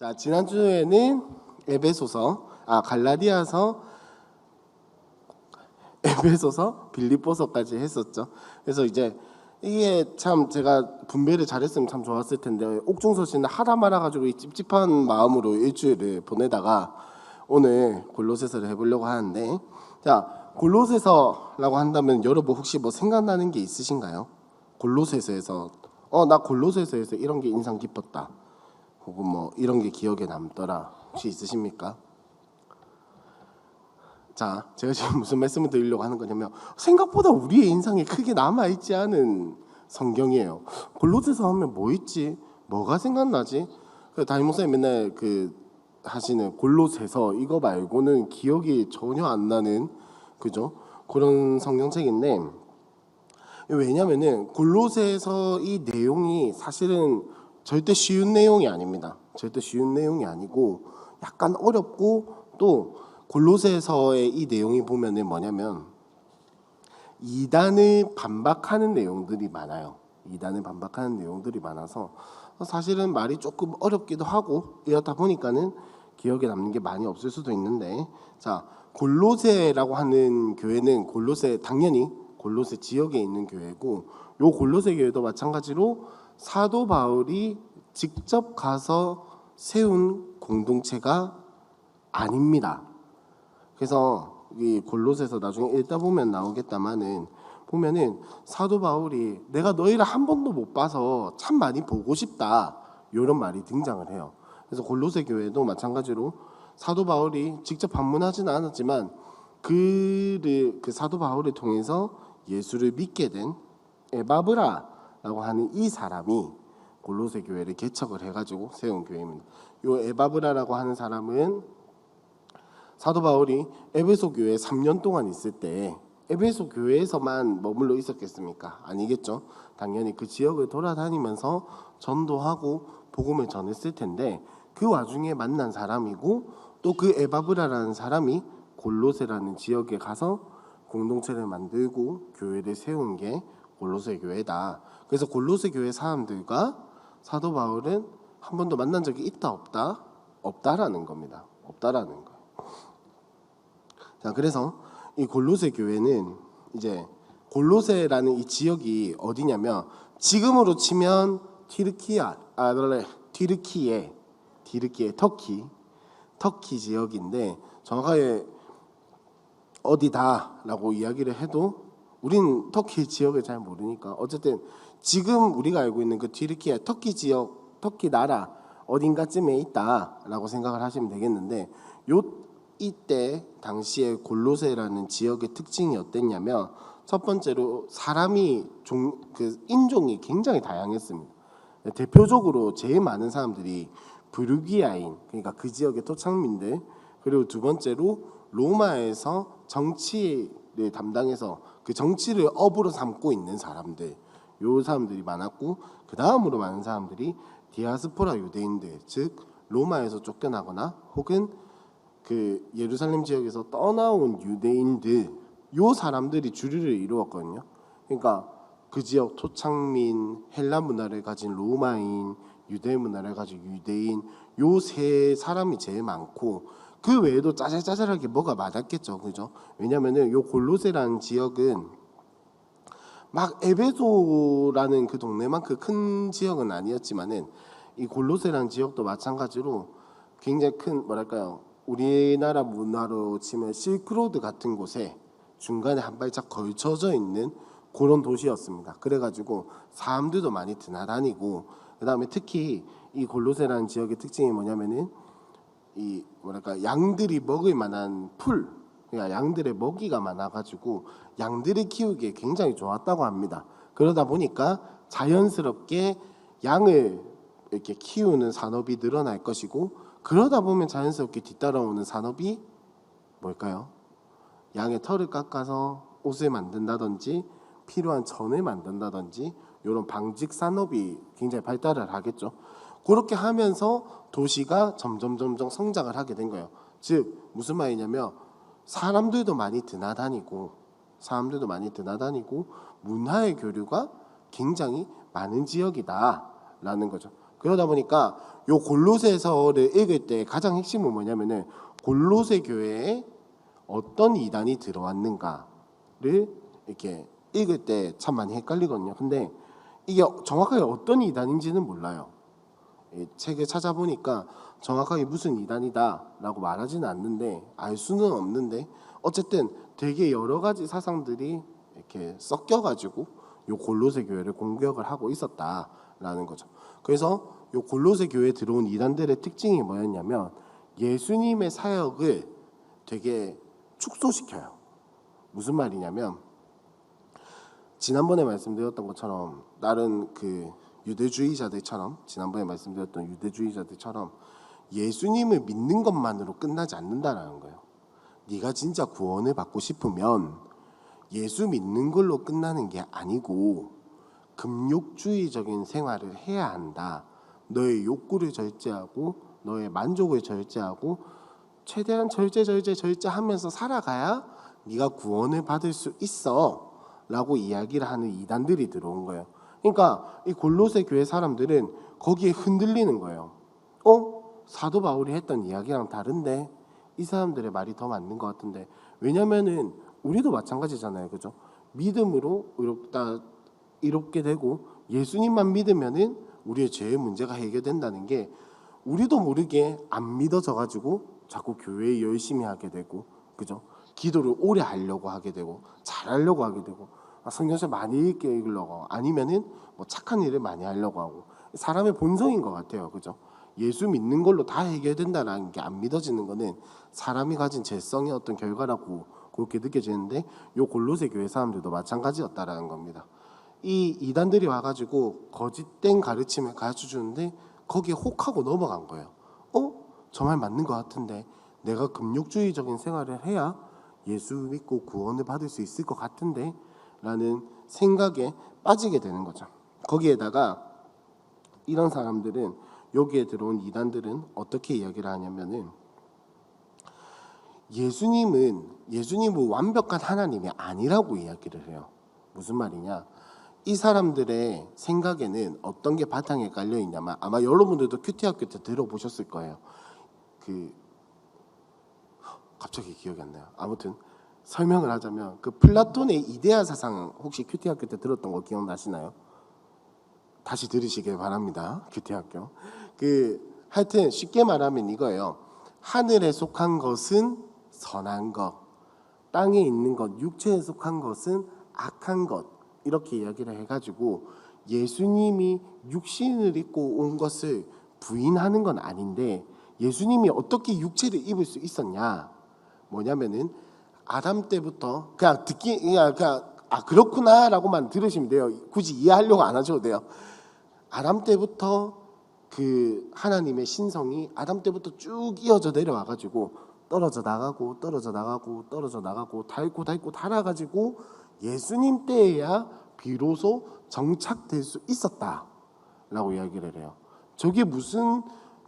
자, 지난주에는 갈라디아서, 에베소서, 빌립보서까지 했었죠. 그래서 이제 이게 참 제가 분배를 잘했으면 참 좋았을 텐데 옥중서신을 하다 말아가지고 이 찝찝한 마음으로 일주일을 보내다가 오늘 골로새서를 해보려고 하는데, 자, 골로새서라고 한다면 여러분 혹시 뭐 생각나는 게 있으신가요? 골로새서에서 나 골로새서에서 이런 게 인상 깊었다, 혹은 뭐 이런 게 기억에 남더라, 혹시 있으십니까? 자, 제가 지금 무슨 말씀을 드리려고 하는 거냐면 생각보다 우리의 인상에 크게 남아있지 않은 성경이에요. 골로새서 하면 뭐 있지? 뭐가 생각나지? 담임 목사님 맨날 하시는 골로새서 이거 말고는 기억이 전혀 안 나는, 그죠? 그런 성경책인데, 왜냐면은 골로새서 이 내용이 사실은 절대 쉬운 내용이 아닙니다. 절대 쉬운 내용이 아니고 약간 어렵고, 또 골로새서의 이 내용이 보면은 뭐냐면 이단을 반박하는 내용들이 많아요. 이단을 반박하는 내용들이 많아서 사실은 말이 조금 어렵기도 하고 이렇다 보니까는 기억에 남는 게 많이 없을 수도 있는데, 자, 골로새라고 하는 교회는 당연히 골로새 지역에 있는 교회고, 요 골로새 교회도 마찬가지로 사도 바울이 직접 가서 세운 공동체가 아닙니다. 그래서 이 골로새서 나중에 읽다 보면 나오겠다마는, 보면은 사도 바울이 내가 너희를 한 번도 못 봐서 참 많이 보고 싶다, 이런 말이 등장을 해요. 그래서 골로새 교회도 마찬가지로 사도 바울이 직접 방문하지는 않았지만 그 사도 바울을 통해서 예수를 믿게 된 에바브라라고 하는 이 사람이 골로새 교회를 개척을 해가지고 세운 교회입니다. 이 에바브라라고 하는 사람은 사도 바울이 에베소 교회에 3년 동안 있을 때 에베소 교회에서만 머물러 있었겠습니까? 아니겠죠. 당연히 그 지역을 돌아다니면서 전도하고 복음을 전했을 텐데, 그 와중에 만난 사람이고, 또 그 에바브라라는 사람이 골로새라는 지역에 가서 공동체를 만들고 교회를 세운 게 골로새 교회다. 그래서 골로새 교회 사람들과 사도 바울은 한 번도 만난 적이 있다 없다? 없다라는 겁니다. 없다라는 거예요. 자, 그래서 이 골로새 교회는 이제 골로새라는 이 지역이 어디냐면 지금으로 치면 튀르키예 터키 지역인데, 정확하게 어디다라고 이야기를 해도 우린 터키 지역을 잘 모르니까 어쨌든 지금 우리가 알고 있는 그 튀르키예 터키 지역, 터키 나라 어딘가쯤에 있다라고 생각을 하시면 되겠는데, 이때 당시에 골로새라는 지역의 특징이 어땠냐면, 첫 번째로 사람이 인종이 굉장히 다양했습니다. 대표적으로 제일 많은 사람들이 부르기아인, 그러니까 그 지역의 토착민들, 그리고 두 번째로 로마에서 정치를 담당해서 그 정치를 업으로 삼고 있는 사람들, 요 사람들이 많았고, 그 다음으로 많은 사람들이 디아스포라 유대인들, 즉 로마에서 쫓겨나거나 혹은 그 예루살렘 지역에서 떠나온 유대인들, 요 사람들이 주류를 이루었거든요. 그러니까 그 지역 토착민, 헬라 문화를 가진 로마인, 유대 문화를 가진 유대인, 요 세 사람이 제일 많고, 그 외에도 짜잘짜잘하게 뭐가 많았겠죠, 그죠? 왜냐면은 요 골로새라는 지역은 막 에베소라는 그 동네만큼 큰 지역은 아니었지만은 이 골로새라는 지역도 마찬가지로 굉장히 큰, 뭐랄까요, 우리나라 문화로 치면 실크로드 같은 곳에 중간에 한 발짝 걸쳐져 있는 그런 도시였습니다. 그래가지고 사람들도 많이 드나다니고, 그다음에 특히 이 골로새라는 지역의 특징이 뭐냐면은 이 양들이 먹을 만한 풀, 그러니까 양들의 먹이가 많아가지고 양들을 키우기에 굉장히 좋았다고 합니다. 그러다 보니까 자연스럽게 양을 이렇게 키우는 산업이 늘어날 것이고, 그러다 보면 자연스럽게 뒤따라오는 산업이 뭘까요? 양의 털을 깎아서 옷을 만든다든지 필요한 전을 만든다든지 이런 방직 산업이 굉장히 발달을 하겠죠. 그렇게 하면서 도시가 점점 성장을 하게 된 거예요. 즉 무슨 말이냐면 사람들도 많이 드나다니고 문화의 교류가 굉장히 많은 지역이다라는 거죠. 그러다 보니까 요 골로새서를 읽을 때 가장 핵심은 뭐냐면은 골로새 교회에 어떤 이단이 들어왔는가를 이렇게 읽을 때 참 많이 헷갈리거든요. 근데 이게 정확하게 어떤 이단인지는 몰라요. 이 책을 찾아보니까 정확하게 무슨 이단이다라고 말하지는 않는데, 알 수는 없는데, 어쨌든 되게 여러 가지 사상들이 이렇게 섞여가지고 요 골로새 교회를 공격을 하고 있었다라는 거죠. 그래서 요 골로새 교회에 들어온 이단들의 특징이 뭐였냐면 예수님의 사역을 되게 축소시켜요. 무슨 말이냐면 지난번에 말씀드렸던 것처럼 다른 그 유대주의자들처럼, 지난번에 말씀드렸던 유대주의자들처럼 예수님을 믿는 것만으로 끝나지 않는다라는 거예요. 네가 진짜 구원을 받고 싶으면 예수 믿는 걸로 끝나는 게 아니고 금욕주의적인 생활을 해야 한다. 너의 욕구를 절제하고 너의 만족을 절제하고 최대한 절제하면서 살아가야 네가 구원을 받을 수 있어 라고 이야기를 하는 이단들이 들어온 거예요. 그러니까 이 골로새 교회 사람들은 거기에 흔들리는 거예요. 사도 바울이 했던 이야기랑 다른데 이 사람들의 말이 더 맞는 것 같은데, 왜냐면은 우리도 마찬가지잖아요, 그죠? 믿음으로 이롭게 되고 예수님만 믿으면은 우리의 죄의 문제가 해결된다는 게 우리도 모르게 안 믿어져 가지고 자꾸 교회에 열심히 하게 되고, 그죠? 기도를 오래 하려고 하게 되고 잘하려고 하게 되고 성경책 많이 읽으려고, 아니면은 뭐 착한 일을 많이 하려고 하고, 사람의 본성인 것 같아요, 그죠? 예수 믿는 걸로 다 해결된다는 게 안 믿어지는 거는 사람이 가진 죄성의 어떤 결과라고 그렇게 느껴지는데, 요 골로새 교회 사람들도 마찬가지였다라는 겁니다. 이 이단들이 와가지고 거짓된 가르침을 가르쳐 주는데 거기에 혹하고 넘어간 거예요. 저 말 맞는 것 같은데, 내가 금욕주의적인 생활을 해야 예수 믿고 구원을 받을 수 있을 것 같은데 라는 생각에 빠지게 되는 거죠. 거기에다가 이런 사람들은, 여기에 들어온 이단들은 어떻게 이야기를 하냐면은 예수님은 완벽한 하나님이 아니라고 이야기를 해요. 무슨 말이냐? 이 사람들의 생각에는 어떤 게 바탕에 깔려 있냐면, 아마 여러분들도 큐티학교 때 들어보셨을 거예요. 갑자기 기억이 안 나요. 아무튼 설명을 하자면 그 플라톤의 이데아 사상 혹시 큐티학교 때 들었던 거 기억나시나요? 다시 들으시길 바랍니다. 큐티학교. 하여튼 쉽게 말하면 이거예요. 하늘에 속한 것은 선한 것, 땅에 있는 것, 육체에 속한 것은 악한 것, 이렇게 이야기를 해가지고 예수님이 육신을 입고 온 것을 부인하는 건 아닌데, 예수님이 어떻게 육체를 입을 수 있었냐? 뭐냐면은 아담 때부터 그냥 그렇구나라고만 들으시면 돼요. 굳이 이해하려고 안 하셔도 돼요. 아담 때부터 그 하나님의 신성이 아담 때부터 쭉 이어져 내려와 가지고 떨어져 나가고 닳고 닳아가지고 예수님 때에야 비로소 정착될 수 있었다라고 이야기를 해요. 저게 무슨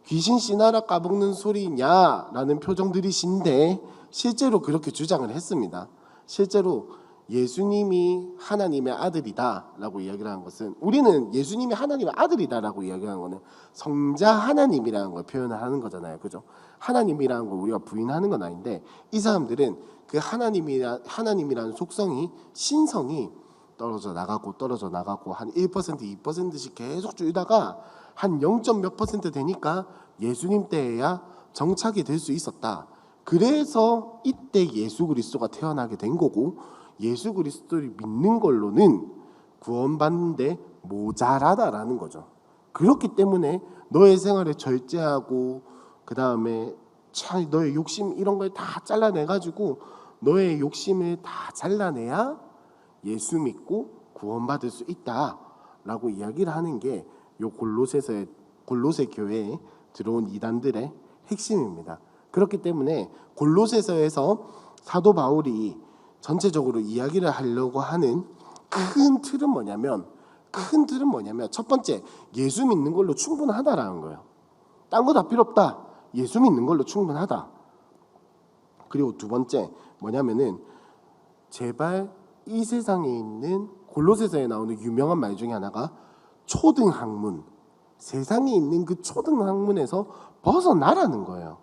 귀신 씨나라 까먹는 소리냐라는 표정들이신데 실제로 그렇게 주장을 했습니다. 실제로 예수님이 하나님의 아들이다라고 이야기를 하는 것은, 우리는 예수님이 하나님의 아들이다라고 이야기하는 거는 성자 하나님이라는 걸 표현을 하는 거잖아요, 그죠? 하나님이라는 걸 우리가 부인하는 건 아닌데, 이 사람들은 그 하나님이라는 속성이, 신성이 떨어져 나가고 한 1%, 2%씩 계속 줄다가 한 0. 몇 % 되니까 예수님 때에야 정착이 될 수 있었다. 그래서 이때 예수 그리스도가 태어나게 된 거고, 예수 그리스도를 믿는 걸로는 구원받는데 모자라다라는 거죠. 그렇기 때문에 너의 생활을 절제하고 그 다음에 너의 욕심 이런 걸 다 잘라내가지고 너의 욕심을 다 잘라내야 예수 믿고 구원받을 수 있다라고 이야기를 하는 게 요 골로새 교회에 들어온 이단들의 핵심입니다. 그렇기 때문에 골로새서에서 사도 바울이 전체적으로 이야기를 하려고 하는 큰 틀은 뭐냐면 첫 번째, 예수 믿는 걸로 충분하다라는 거예요. 딴 거 다 필요 없다. 예수 믿는 걸로 충분하다. 그리고 두 번째 뭐냐면은, 제발 이 세상에 있는, 골로새서에 나오는 유명한 말 중에 하나가 초등학문, 세상에 있는 그 초등학문에서 벗어나라는 거예요.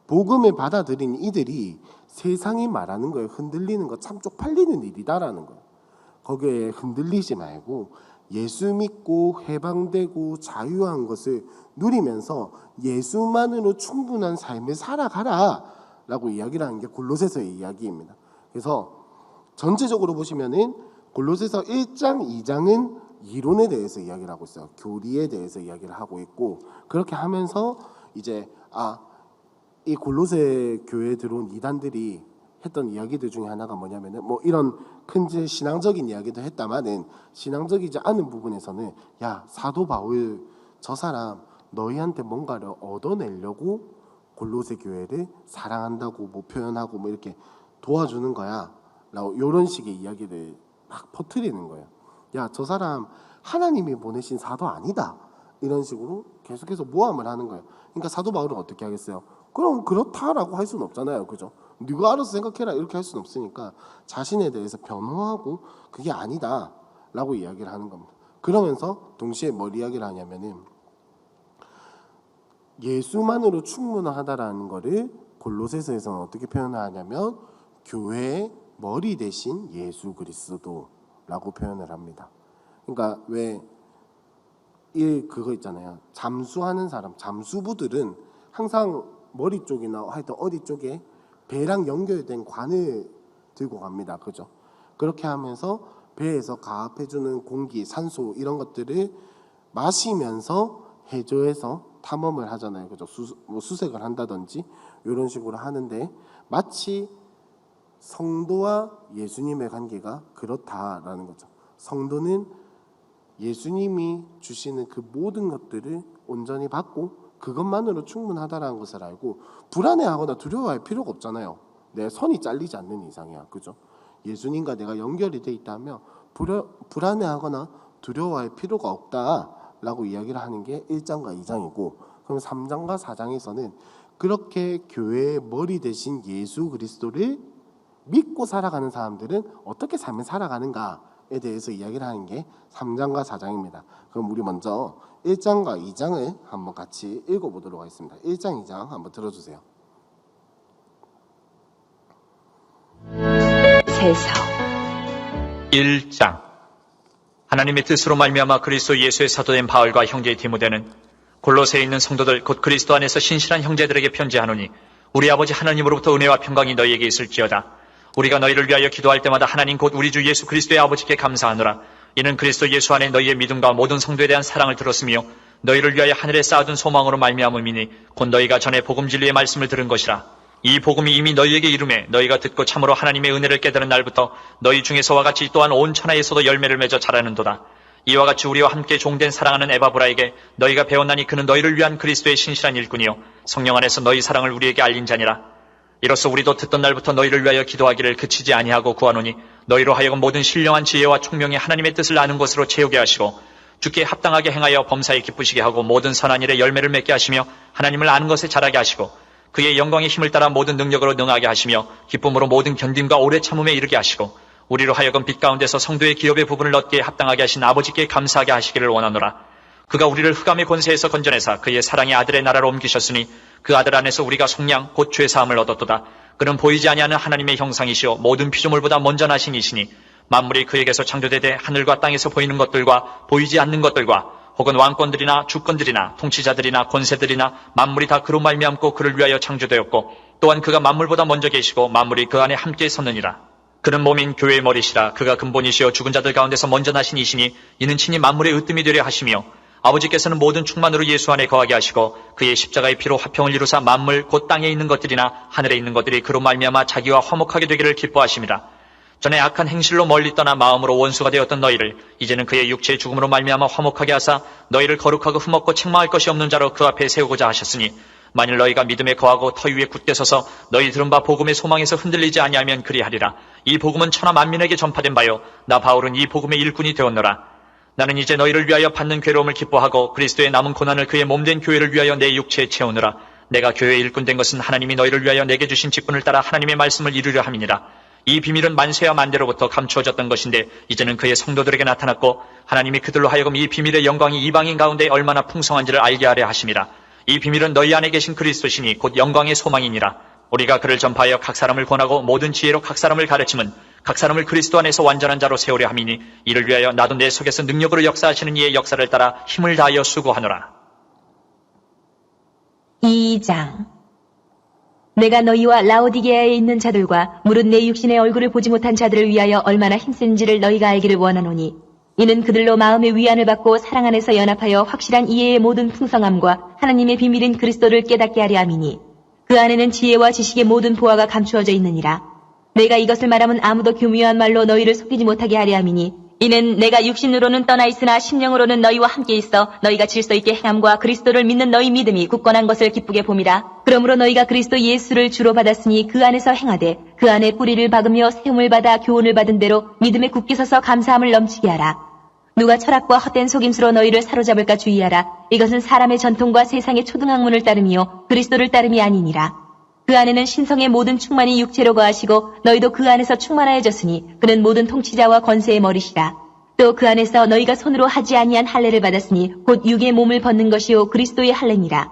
복음을 받아들인 이들이 세상이 말하는 거에 흔들리는 거 참 쪽팔리는 일이다라는 거예요. 거기에 흔들리지 말고 예수 믿고 해방되고 자유한 것을 누리면서 예수만으로 충분한 삶을 살아가라 라고 이야기를 하는 게 골로새서의 이야기입니다. 그래서 전체적으로 보시면은 골로새서 1장, 2장은 이론에 대해서 이야기를 하고 있어요. 교리에 대해서 이야기를 하고 있고, 그렇게 하면서 이제 이 골로새 교회에 들어온 이단들이 했던 이야기들 중에 하나가 뭐냐면은 뭐 이런 큰 신앙적인 이야기도 했다마는 신앙적이지 않은 부분에서는 야, 사도 바울 저 사람 너희한테 뭔가를 얻어내려고 골로새 교회를 사랑한다고 뭐 표현하고 뭐 이렇게 도와주는 거야 라고 이런 식의 이야기를 막 퍼뜨리는 거예요. 야, 저 사람 하나님이 보내신 사도 아니다 이런 식으로 계속해서 모함을 하는 거예요. 그러니까 사도 바울은 어떻게 하겠어요? 그럼 그렇다라고 할 수는 없잖아요. 그죠? 네가 알아서 생각해라 이렇게 할 수는 없으니까 자신에 대해서 변호하고 그게 아니다 라고 이야기를 하는 겁니다. 그러면서 동시에 뭘 이야기를 하냐면은 예수만으로 충분하다라는 거를 골로새서에서는 어떻게 표현하냐면 교회의 머리 대신 예수 그리스도라고 표현을 합니다. 그러니까 왜 그거 있잖아요. 잠수하는 사람, 잠수부들은 항상 머리 쪽이나 하여튼 어디 쪽에 배랑 연결된 관을 들고 갑니다. 그죠? 그렇게 하면서 배에서 가압해주는 공기, 산소 이런 것들을 마시면서 해조에서 탐험을 하잖아요. 그죠? 수색을 한다든지 이런 식으로 하는데 마치 성도와 예수님의 관계가 그렇다라는 거죠. 성도는 예수님이 주시는 그 모든 것들을 온전히 받고 그것만으로 충분하다라는 것을 알고 불안해하거나 두려워할 필요가 없잖아요. 내 선이 잘리지 않는 이상이야. 그죠? 예수님과 내가 연결이 돼 있다면 불안해하거나 두려워할 필요가 없다라고 이야기를 하는 게 1장과 2장이고, 그럼 3장과 4장에서는 그렇게 교회의 머리 대신 예수 그리스도를 믿고 살아가는 사람들은 어떻게 삶을 살아가는가에 대해서 이야기를 하는 게 3장과 4장입니다. 그럼 우리 먼저 1장과 2장을 한번 같이 읽어보도록 하겠습니다. 1장, 2장 한번 들어주세요. 세서 1장. 하나님의 뜻으로 말미암아 그리스도 예수의 사도된 바울과 형제 디모데는 골로새에 있는 성도들 곧 그리스도 안에서 신실한 형제들에게 편지하노니 우리 아버지 하나님으로부터 은혜와 평강이 너희에게 있을지어다. 우리가 너희를 위하여 기도할 때마다 하나님 곧 우리 주 예수 그리스도의 아버지께 감사하노라. 이는 그리스도 예수 안에 너희의 믿음과 모든 성도에 대한 사랑을 들었으며 너희를 위하여 하늘에 쌓아둔 소망으로 말미암음이니 곧 너희가 전에 복음 진리의 말씀을 들은 것이라. 이 복음이 이미 너희에게 이름에 너희가 듣고 참으로 하나님의 은혜를 깨달은 날부터 너희 중에서와 같이 또한 온 천하에서도 열매를 맺어 자라는도다. 이와 같이 우리와 함께 종된 사랑하는 에바브라에게 너희가 배웠나니 그는 너희를 위한 그리스도의 신실한 일꾼이요 성령 안에서 너희 사랑을 우리에게 알린 자니라. 이로써 우리도 듣던 날부터 너희를 위하여 기도하기를 그치지 아니하고 구하노니 너희로 하여금 모든 신령한 지혜와 총명이 하나님의 뜻을 아는 것으로 채우게 하시고 주께 합당하게 행하여 범사에 기쁘시게 하고 모든 선한 일에 열매를 맺게 하시며 하나님을 아는 것에 자라게 하시고 그의 영광의 힘을 따라 모든 능력으로 능하게 하시며 기쁨으로 모든 견딤과 오래 참음에 이르게 하시고 우리로 하여금 빛 가운데서 성도의 기업의 부분을 얻기에 합당하게 하신 아버지께 감사하게 하시기를 원하노라. 그가 우리를 흑암의 권세에서 건져내사 그의 사랑의 아들의 나라로 옮기셨으니 그 아들 안에서 우리가 속량 곧 죄사함을 얻었도다. 그는 보이지 아니하는 하나님의 형상이시요 모든 피조물보다 먼저 나신 이시니 만물이 그에게서 창조되되 하늘과 땅에서 보이는 것들과 보이지 않는 것들과 혹은 왕권들이나 주권들이나 통치자들이나 권세들이나 만물이 다 그로 말미암고 그를 위하여 창조되었고 또한 그가 만물보다 먼저 계시고 만물이 그 안에 함께 섰느니라. 그는 몸인 교회의 머리시라. 그가 근본이시여 죽은 자들 가운데서 먼저 나신 이시니 이는 친히 만물의 으뜸이 되려 하시며 아버지께서는 모든 충만으로 예수 안에 거하게 하시고 그의 십자가의 피로 화평을 이루사 만물 곧 땅에 있는 것들이나 하늘에 있는 것들이 그로 말미암아 자기와 화목하게 되기를 기뻐하심이라. 전에 악한 행실로 멀리 떠나 마음으로 원수가 되었던 너희를 이제는 그의 육체의 죽음으로 말미암아 화목하게 하사 너희를 거룩하고 흠없고 책망할 것이 없는 자로 그 앞에 세우고자 하셨으니 만일 너희가 믿음에 거하고 터 위에 굳게 서서 너희 들은 바 복음의 소망에서 흔들리지 아니하면 그리하리라. 이 복음은 천하 만민에게 전파된 바요 나 바울은 이 복음의 일꾼이 되었노라. 나는 이제 너희를 위하여 받는 괴로움을 기뻐하고 그리스도의 남은 고난을 그의 몸된 교회를 위하여 내 육체에 채우느라. 내가 교회의 일꾼 된 것은 하나님이 너희를 위하여 내게 주신 직분을 따라 하나님의 말씀을 이루려 함이니라. 이 비밀은 만세와 만대로부터 감추어졌던 것인데 이제는 그의 성도들에게 나타났고 하나님이 그들로 하여금 이 비밀의 영광이 이방인 가운데 얼마나 풍성한지를 알게 하려 하심이라. 이 비밀은 너희 안에 계신 그리스도시니 곧 영광의 소망이니라. 우리가 그를 전파하여 각 사람을 권하고 모든 지혜로 각 사람을 가르침은 각 사람을 그리스도 안에서 완전한 자로 세우려 함이니 이를 위하여 나도 내 속에서 능력으로 역사하시는 이의 역사를 따라 힘을 다하여 수고하노라. 2장. 내가 너희와 라오디게아에 있는 자들과 무릇 내 육신의 얼굴을 보지 못한 자들을 위하여 얼마나 힘센지를 너희가 알기를 원하노니 이는 그들로 마음의 위안을 받고 사랑 안에서 연합하여 확실한 이해의 모든 풍성함과 하나님의 비밀인 그리스도를 깨닫게 하려 함이니 그 안에는 지혜와 지식의 모든 보화가 감추어져 있느니라. 내가 이것을 말하면 아무도 교묘한 말로 너희를 속이지 못하게 하려 함이니 이는 내가 육신으로는 떠나 있으나 심령으로는 너희와 함께 있어 너희가 질서 있게 행함과 그리스도를 믿는 너희 믿음이 굳건한 것을 기쁘게 봄이라. 그러므로 너희가 그리스도 예수를 주로 받았으니 그 안에서 행하되 그 안에 뿌리를 박으며 세움을 받아 교훈을 받은 대로 믿음에 굳게 서서 감사함을 넘치게 하라. 누가 철학과 헛된 속임수로 너희를 사로잡을까 주의하라. 이것은 사람의 전통과 세상의 초등학문을 따름이요 그리스도를 따름이 아니니라. 그 안에는 신성의 모든 충만이 육체로 거하시고 너희도 그 안에서 충만하여졌으니 그는 모든 통치자와 권세의 머리시라. 또 그 안에서 너희가 손으로 하지 아니한 할례를 받았으니 곧 육의 몸을 벗는 것이요 그리스도의 할례니라.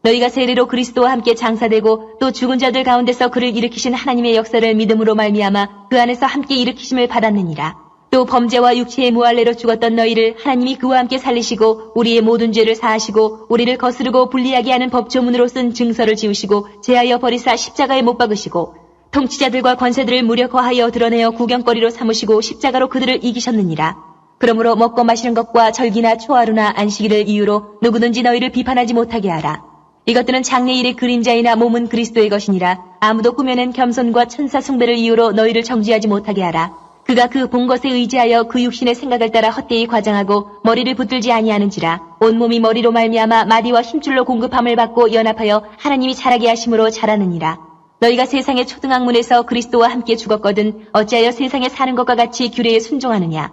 너희가 세례로 그리스도와 함께 장사되고 또 죽은 자들 가운데서 그를 일으키신 하나님의 역사를 믿음으로 말미암아 그 안에서 함께 일으키심을 받았느니라. 또 범죄와 육체의 무할례로 죽었던 너희를 하나님이 그와 함께 살리시고 우리의 모든 죄를 사하시고 우리를 거스르고 불리하게 하는 법조문으로 쓴 증서를 지우시고 제하여 버리사 십자가에 못 박으시고 통치자들과 권세들을 무력화하여 드러내어 구경거리로 삼으시고 십자가로 그들을 이기셨느니라. 그러므로 먹고 마시는 것과 절기나 초하루나 안식일을 이유로 누구든지 너희를 비판하지 못하게 하라. 이것들은 장래일의 그림자이나 몸은 그리스도의 것이니라. 아무도 꾸며낸 겸손과 천사 숭배를 이유로 너희를 정죄하지 못하게 하라. 그가 그 본 것에 의지하여 그 육신의 생각을 따라 헛되이 과장하고 머리를 붙들지 아니하는지라. 온몸이 머리로 말미암아 마디와 힘줄로 공급함을 받고 연합하여 하나님이 자라게 하심으로 자라느니라. 너희가 세상의 초등학문에서 그리스도와 함께 죽었거든 어찌하여 세상에 사는 것과 같이 규례에 순종하느냐.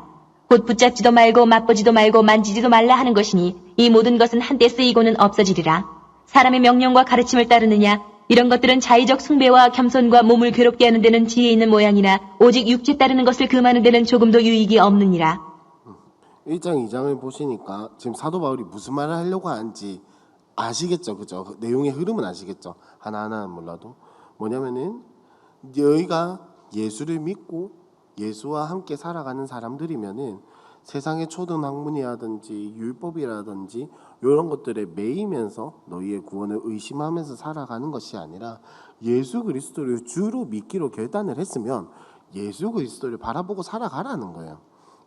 곧 붙잡지도 말고 맛보지도 말고 만지지도 말라 하는 것이니 이 모든 것은 한때 쓰이고는 없어지리라. 사람의 명령과 가르침을 따르느냐. 이런 것들은 자의적 숭배와 겸손과 몸을 괴롭게 하는 데는 지혜 있는 모양이나 오직 육체 따르는 것을 금하는 데는 조금도 유익이 없느니라. 1장 2장을 보시니까 지금 사도 바울이 무슨 말을 하려고 하는지 아시겠죠? 그죠? 그 내용의 흐름은 아시겠죠? 하나하나는 몰라도 뭐냐면은 너희가 예수를 믿고 예수와 함께 살아가는 사람들이면은 세상의 초등학문이라든지 율법이라든지 이런 것들에 매이면서 너희의 구원을 의심하면서 살아가는 것이 아니라 예수 그리스도를 주로 믿기로 결단을 했으면 예수 그리스도를 바라보고 살아가라는 거예요.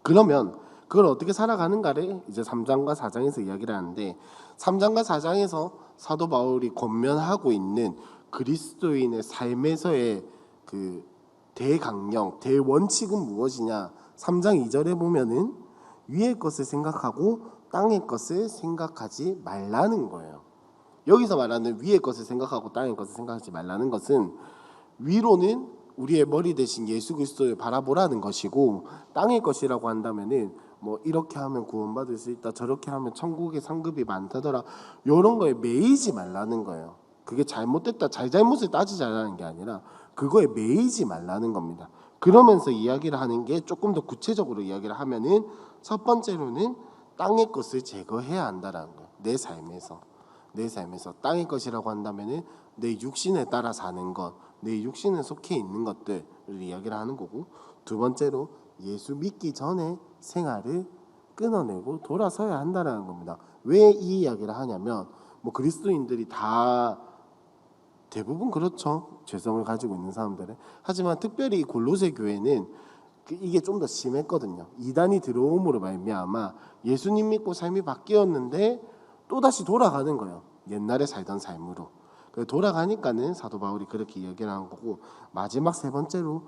그러면 그걸 어떻게 살아가는가를 이제 3장과 4장에서 이야기를 하는데 3장과 4장에서 사도 바울이 권면하고 있는 그리스도인의 삶에서의 그 대강령, 대원칙은 무엇이냐? 3장 2절에 보면은 위의 것을 생각하고 땅의 것을 생각하지 말라는 거예요. 여기서 말하는 위의 것을 생각하고 땅의 것을 생각하지 말라는 것은 위로는 우리의 머리 대신 예수 그리스도를 바라보라는 것이고 땅의 것이라고 한다면은 뭐 이렇게 하면 구원받을 수 있다, 저렇게 하면 천국의 상급이 많다더라, 이런 거에 매이지 말라는 거예요. 그게 잘못됐다, 잘잘못을 따지자라는 게 아니라 그거에 매이지 말라는 겁니다. 그러면서 이야기를 하는 게 조금 더 구체적으로 이야기를 하면은 첫 번째로는 땅의 것을 제거해야 한다라는 거예요. 내 삶에서 땅의 것이라고 한다면은 내 육신에 따라 사는 것, 내 육신에 속해 있는 것들을 이야기를 하는 거고, 두 번째로 예수 믿기 전에 생활을 끊어내고 돌아서야 한다라는 겁니다. 왜 이 이야기를 하냐면 뭐 그리스도인들이 다 대부분 그렇죠. 죄성을 가지고 있는 사람들은. 하지만 특별히 이 골로새 교회는 이게 좀 더 심했거든요. 이단이 들어옴으로 말미암아 예수님 믿고 삶이 바뀌었는데 또다시 돌아가는 거예요. 옛날에 살던 삶으로. 돌아가니까는 사도 바울이 그렇게 이야기를 한 거고, 마지막 세 번째로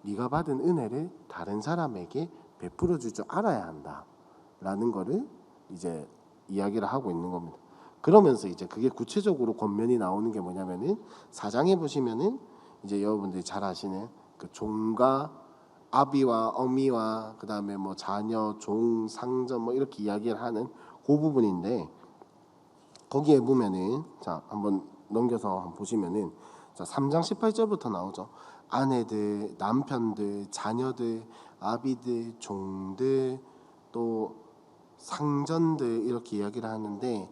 네가 받은 은혜를 다른 사람에게 베풀어 줄 줄 알아야 한다라는 거를 이제 이야기를 하고 있는 겁니다. 그러면서 이제 그게 구체적으로 권면이 나오는 게 뭐냐면은 4장에 보시면은 이제 여러분들이 잘 아시는 그 종과 아비와 어미와 그다음에 뭐 자녀, 종, 상전 뭐 이렇게 이야기를 하는 그 부분인데, 거기에 보면은 자 한번 넘겨서 한번 보시면은 자, 3장 18절부터 나오죠. 아내들, 남편들, 자녀들, 아비들, 종들, 또 상전들 이렇게 이야기를 하는데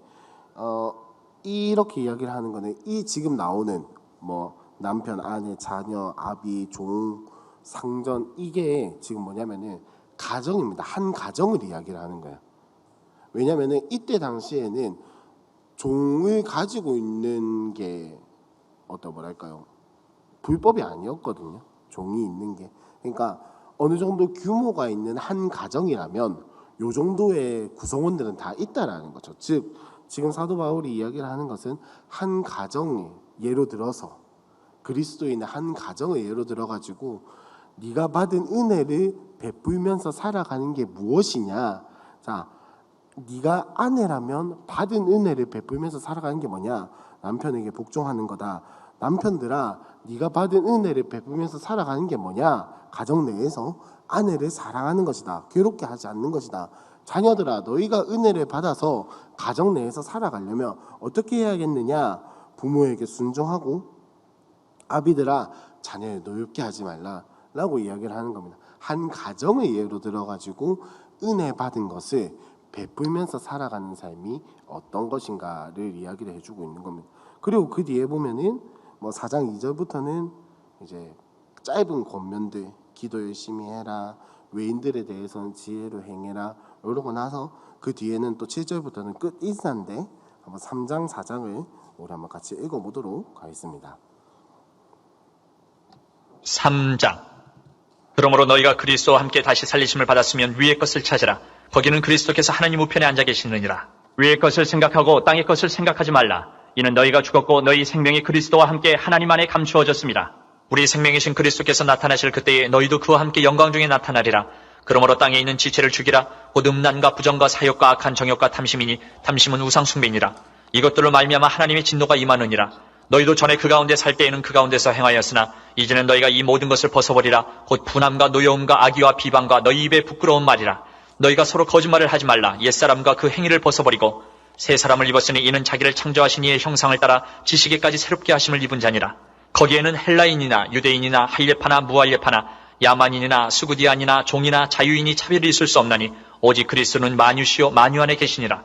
이렇게 이야기를 하는 거는 이 지금 나오는 뭐 남편, 아내, 자녀, 아비, 종, 상전 이게 지금 뭐냐면은 가정입니다. 한 가정을 이야기를 하는 거예요. 왜냐면은 이때 당시에는 종을 가지고 있는 게 어떤 뭐랄까요? 불법이 아니었거든요. 종이 있는 게. 그러니까 어느 정도 규모가 있는 한 가정이라면 요 정도의 구성원들은 다 있다라는 거죠. 즉 지금 사도 바울이 이야기를 하는 것은 한 가정이 예로 들어서 그리스도인의 한 가정을 예로 들어 가지고 네가 받은 은혜를 베풀면서 살아가는 게 무엇이냐? 자, 네가 아내라면 받은 은혜를 베풀면서 살아가는 게 뭐냐? 남편에게 복종하는 거다. 남편들아, 네가 받은 은혜를 베풀면서 살아가는 게 뭐냐? 가정 내에서 아내를 사랑하는 것이다. 괴롭게 하지 않는 것이다. 자녀들아, 너희가 은혜를 받아서 가정 내에서 살아가려면 어떻게 해야겠느냐? 부모에게 순종하고, 아비들아, 자녀를 노엽게 하지 말라 라고 이야기를 하는 겁니다. 한 가정을 예로 들어가지고 은혜 받은 것을 베풀면서 살아가는 삶이 어떤 것인가를 이야기를 해주고 있는 겁니다. 그리고 그 뒤에 보면은 뭐 4장 2절부터는 이제 짧은 권면들, 기도 열심히 해라, 외인들에 대해서는 지혜로 행해라 이러고 나서 그 뒤에는 또 7절부터는 끝 인사인데 한번 3장 4장을 우리 한번 같이 읽어보도록 하겠습니다. 3장. 그러므로 너희가 그리스도와 함께 다시 살리심을 받았으면 위의 것을 찾으라. 거기는 그리스도께서 하나님 우편에 앉아 계시느니라. 위의 것을 생각하고 땅의 것을 생각하지 말라. 이는 너희가 죽었고 너희 생명이 그리스도와 함께 하나님 안에 감추어졌습니다. 우리 생명이신 그리스도께서 나타나실 그때에 너희도 그와 함께 영광 중에 나타나리라. 그러므로 땅에 있는 지체를 죽이라. 곧 음란과 부정과 사욕과 악한 정욕과 탐심이니 탐심은 우상 숭배니라. 이것들로 말미암아 하나님의 진노가 임하느니라. 너희도 전에 그 가운데 살 때에는 그 가운데서 행하였으나 이제는 너희가 이 모든 것을 벗어버리라. 곧 분함과 노여움과 악의와 비방과 너희 입에 부끄러운 말이라. 너희가 서로 거짓말을 하지 말라. 옛사람과 그 행위를 벗어버리고 새 사람을 입었으니 이는 자기를 창조하신 이의 형상을 따라 지식에까지 새롭게 하심을 입은 자니라. 거기에는 헬라인이나 유대인이나 할례파나 무할례파나 야만인이나 수구디안이나 종이나 자유인이 차별이 있을 수 없나니 오직 그리스도는 만유시요 만유 안에 계시니라.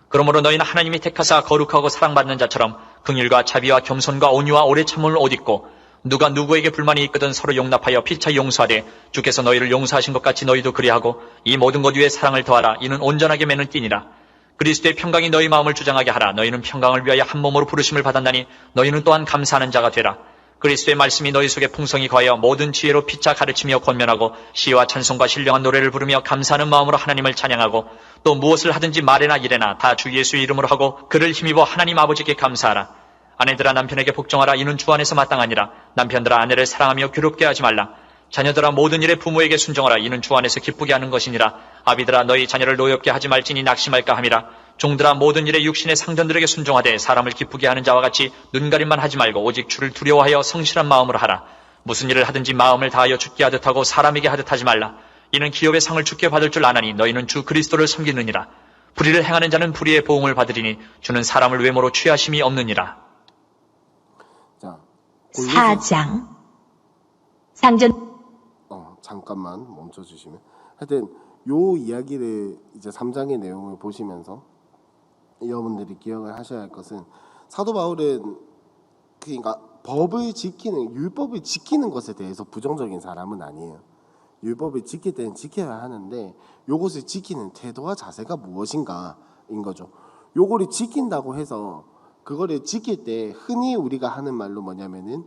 그러므로 너희는 하나님이 택하사 거룩하고 사랑받는 자처럼 긍휼과 자비와 겸손과 온유와 오래 참음을 옷 입고 누가 누구에게 불만이 있거든 서로 용납하여 피차 용서하되 주께서 너희를 용서하신 것 같이 너희도 그리하고 이 모든 것 위에 사랑을 더하라. 이는 온전하게 매는 띠니라. 그리스도의 평강이 너희 마음을 주장하게 하라. 너희는 평강을 위하여 한 몸으로 부르심을 받았나니 너희는 또한 감사하는 자가 되라. 그리스도의 말씀이 너희 속에 풍성히 거하여 모든 지혜로 피차 가르치며 권면하고 시와 찬송과 신령한 노래를 부르며 감사하는 마음으로 하나님을 찬양하고 또 무엇을 하든지 말에나 일에나 다 주 예수의 이름으로 하고 그를 힘입어 하나님 아버지께 감사하라. 아내들아 남편에게 복종하라. 이는 주 안에서 마땅하니라. 남편들아 아내를 사랑하며 괴롭게 하지 말라. 자녀들아 모든 일에 부모에게 순종하라. 이는 주 안에서 기쁘게 하는 것이니라. 아비들아 너희 자녀를 노엽게 하지 말지니 낙심할까 함이라. 종들아 모든 일에 육신의 상전들에게 순종하되 사람을 기쁘게 하는 자와 같이 눈가림만 하지 말고 오직 주를 두려워하여 성실한 마음으로 하라. 무슨 일을 하든지 마음을 다하여 주께 하듯 하고 사람에게 하듯 하지 말라. 이는 기업의 상을 주께 받을 줄 아나니 너희는 주 그리스도를 섬기느니라. 불의를 행하는 자는 불의의 보응을 받으리니 주는 사람을 외모로 취하심이 없느니라. 자, 4장. 상전 잠깐만 멈춰주시면 하여튼 요 이야기를 이제 3장의 내용을 보시면서 여러분들이 기억을 하셔야 할 것은 사도 바울은 그러니까 법을 지키는 율법을 지키는 것에 대해서 부정적인 사람은 아니에요. 율법을 지킬 때는 지켜야 하는데 요것을 지키는 태도와 자세가 무엇인가인 거죠. 요거를 지킨다고 해서 그거를 지킬 때 흔히 우리가 하는 말로 뭐냐면은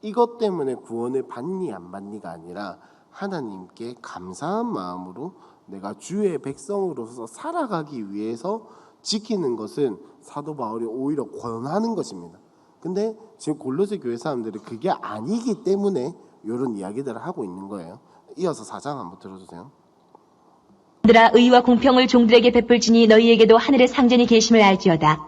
이것 때문에 구원을 받니 안 받니가 아니라 하나님께 감사한 마음으로 내가 주의 백성으로서 살아가기 위해서 지키는 것은 사도 바울이 오히려 권하는 것입니다. 근데 지금 골로새 교회 사람들이 그게 아니기 때문에 이런 이야기들을 하고 있는 거예요. 이어서 4장 한번 들어주세요. 들아 의와 공평을 종들에게 베풀지니 너희에게도 하늘의 상전이 계심을 알지어다.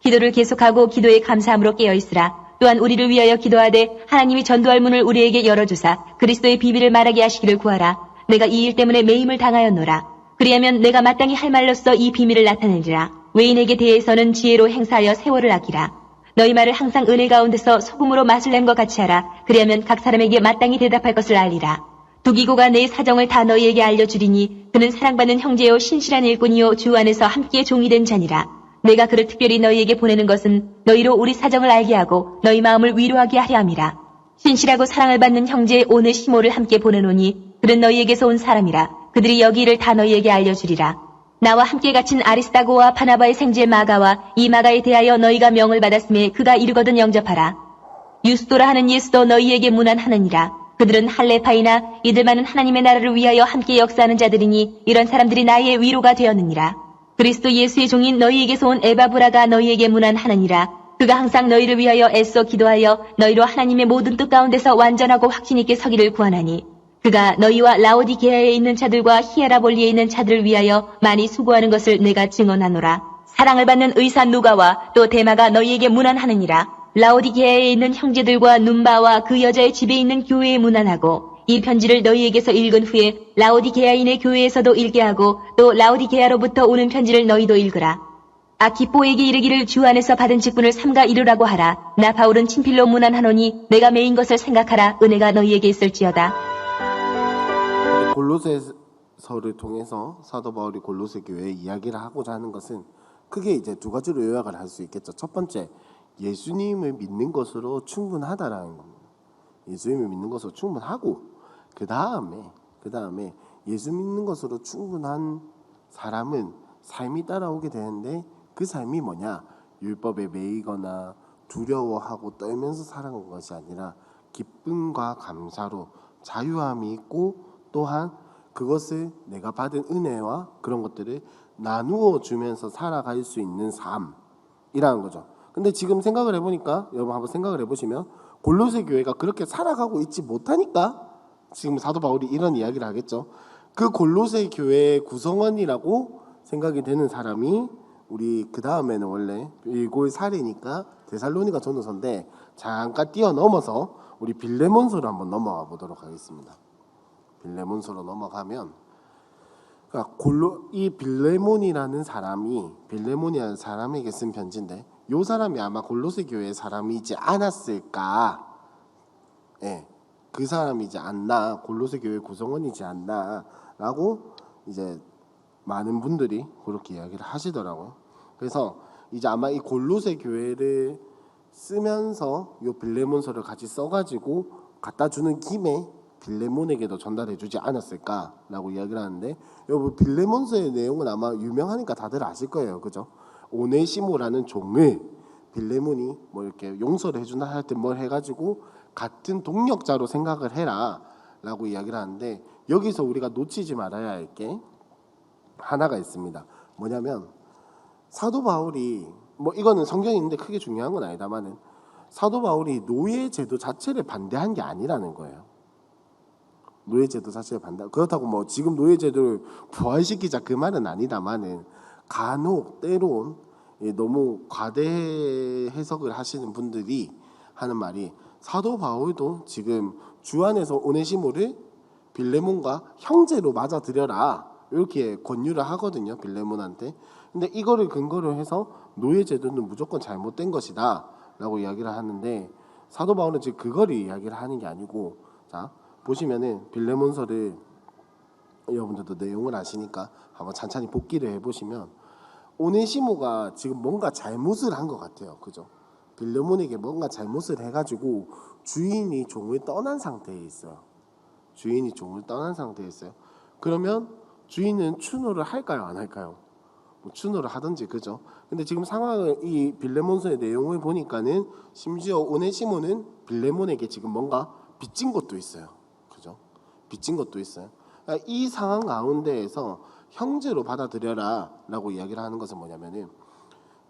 기도를 계속하고 기도에 감사함으로 깨어있으라. 또한 우리를 위하여 기도하되 하나님이 전도할 문을 우리에게 열어주사 그리스도의 비밀을 말하게 하시기를 구하라. 내가 이 일 때문에 매임을 당하였노라. 그리하면 내가 마땅히 할 말로써 이 비밀을 나타내리라. 외인에게 대해서는 지혜로 행사하여 세월을 아끼라. 너희 말을 항상 은혜 가운데서 소금으로 맛을 낸 것 같이 하라. 그리하면 각 사람에게 마땅히 대답할 것을 알리라. 두기고가 내 사정을 다 너희에게 알려주리니 그는 사랑받는 형제요 신실한 일꾼이요 주 안에서 함께 종이 된 자니라. 내가 그를 특별히 너희에게 보내는 것은 너희로 우리 사정을 알게 하고 너희 마음을 위로하게 하려 함이라. 신실하고 사랑을 받는 형제 오네시모를 함께 보내노니 그는 너희에게서 온 사람이라. 그들이 여기 일을 다 너희에게 알려주리라. 나와 함께 갇힌 아리스다고와 바나바의 생제 마가와 이 마가에 대하여 너희가 명을 받았음에 그가 이르거든 영접하라. 유스도라 하는 예수도 너희에게 문안하느니라. 그들은 할레파이나 이들만은 하나님의 나라를 위하여 함께 역사하는 자들이니 이런 사람들이 나의 위로가 되었느니라. 그리스도 예수의 종인 너희에게서 온 에바브라가 너희에게 문안하느니라. 그가 항상 너희를 위하여 애써 기도하여 너희로 하나님의 모든 뜻 가운데서 완전하고 확신 있게 서기를 구하나니 그가 너희와 라오디게아에 있는 자들과 히에라볼리에 있는 자들을 위하여 많이 수고하는 것을 내가 증언하노라. 사랑을 받는 의사 누가와 또 데마가 너희에게 문안하느니라. 라오디게아에 있는 형제들과 눈바와 그 여자의 집에 있는 교회에 문안하고 이 편지를 너희에게서 읽은 후에 라오디게아인의 교회에서도 읽게 하고 또 라오디게아로부터 오는 편지를 너희도 읽으라. 아키포에게 이르기를 주 안에서 받은 직분을 삼가 이루라고 하라. 나 바울은 친필로 문안하노니 내가 매인 것을 생각하라. 은혜가 너희에게 있을지어다. 골로새서를 통해서 사도 바울이 골로새 교회에 이야기를 하고자 하는 것은 크게 이제 두 가지로 요약을 할 수 있겠죠. 첫 번째, 예수님을 믿는 것으로 충분하다라는 겁니다. 예수님을 믿는 것으로 충분하고 그 다음에 예수 믿는 것으로 충분한 사람은 삶이 따라오게 되는데 그 삶이 뭐냐? 율법에 매이거나 두려워하고 떨면서 살아가는 것이 아니라 기쁨과 감사로 자유함이 있고 또한 그것을 내가 받은 은혜와 그런 것들을 나누어 주면서 살아갈 수 있는 삶이라는 거죠. 근데 지금 생각을 해보니까 여러분 한번 생각을 해보시면 골로새 교회가 그렇게 살아가고 있지 못하니까 지금 사도 바울이 이런 이야기를 하겠죠. 그 골로새 교회의 구성원이라고 생각이 되는 사람이 우리 그 다음에는 원래 일골 사례니까 데살로니가 전도서인데 잠깐 뛰어넘어서 우리 빌레몬서로 한번 넘어가 보도록 하겠습니다. 빌레몬서로 넘어가면 그러니까 이 빌레몬이라는 사람에게 쓴 편지인데 이 사람이 아마 골로새 교회의 사람이지 않았을까? 예, 그 사람이지 않나, 골로새 교회 구성원이지 않나라고 이제 많은 분들이 그렇게 이야기를 하시더라고요. 그래서 이제 아마 이 골로새 교회를 쓰면서 이 빌레몬서를 같이 써가지고 갖다 주는 김에 빌레몬에게도 전달해주지 않았을까라고 이야기를 하는데 여러분 빌레몬서의 내용은 아마 유명하니까 다들 아실 거예요, 그죠? 오네시모라는 종을 빌레몬이 뭐 이렇게 용서를 해준다 할 때 뭘 해가지고 같은 동력자로 생각을 해라라고 이야기를 하는데 여기서 우리가 놓치지 말아야 할 게 하나가 있습니다. 뭐냐면 사도 바울이 뭐 이거는 성경에 있는데 크게 중요한 건 아니다만은 사도 바울이 노예제도 자체를 반대한 게 아니라는 거예요. 노예제도 자체를 반대. 그렇다고 뭐 지금 노예제도를 부활시키자 그 말은 아니다만은 간혹 때론 너무 과대 해석을 하시는 분들이 하는 말이 사도 바울도 지금 주 안에서 오네시모를 빌레몬과 형제로 맞아들여라 이렇게 권유를 하거든요, 빌레몬한테. 근데 이거를 근거로 해서 노예제도는 무조건 잘못된 것이다 라고 이야기를 하는데 사도 바울은 지금 그거를 이야기를 하는 게 아니고 자 보시면은 빌레몬서를 여러분들도 내용을 아시니까 한번 찬찬히 복기를 해보시면 오네시모가 지금 뭔가 잘못을 한 것 같아요, 그죠? 빌레몬에게 뭔가 잘못을 해가지고 주인이 종을 떠난 상태에 있어요. 그러면 주인은 추노를 할까요, 안 할까요? 뭐 추노를 하든지, 그죠? 근데 지금 상황을 이 빌레몬서의 내용을 보니까는 심지어 오네시모는 빌레몬에게 지금 뭔가 빚진 것도 있어요, 그죠? 그러니까 이 상황 가운데에서 형제로 받아들여라라고 이야기를 하는 것은 뭐냐면은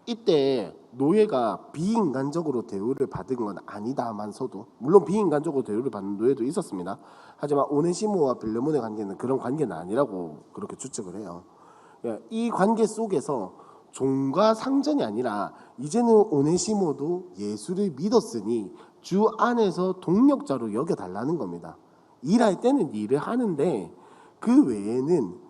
이때 노예가 비인간적으로 대우를 받은 건 아니다만서도 물론 비인간적으로 대우를 받는 노예도 있었습니다. 하지만 오네시모와 빌레몬의 관계는 그런 관계는 아니라고 그렇게 추측을 해요. 이 관계 속에서 종과 상전이 아니라 이제는 오네시모도 예수를 믿었으니 주 안에서 동력자로 여겨달라는 겁니다. 일할 때는 일을 하는데 그 외에는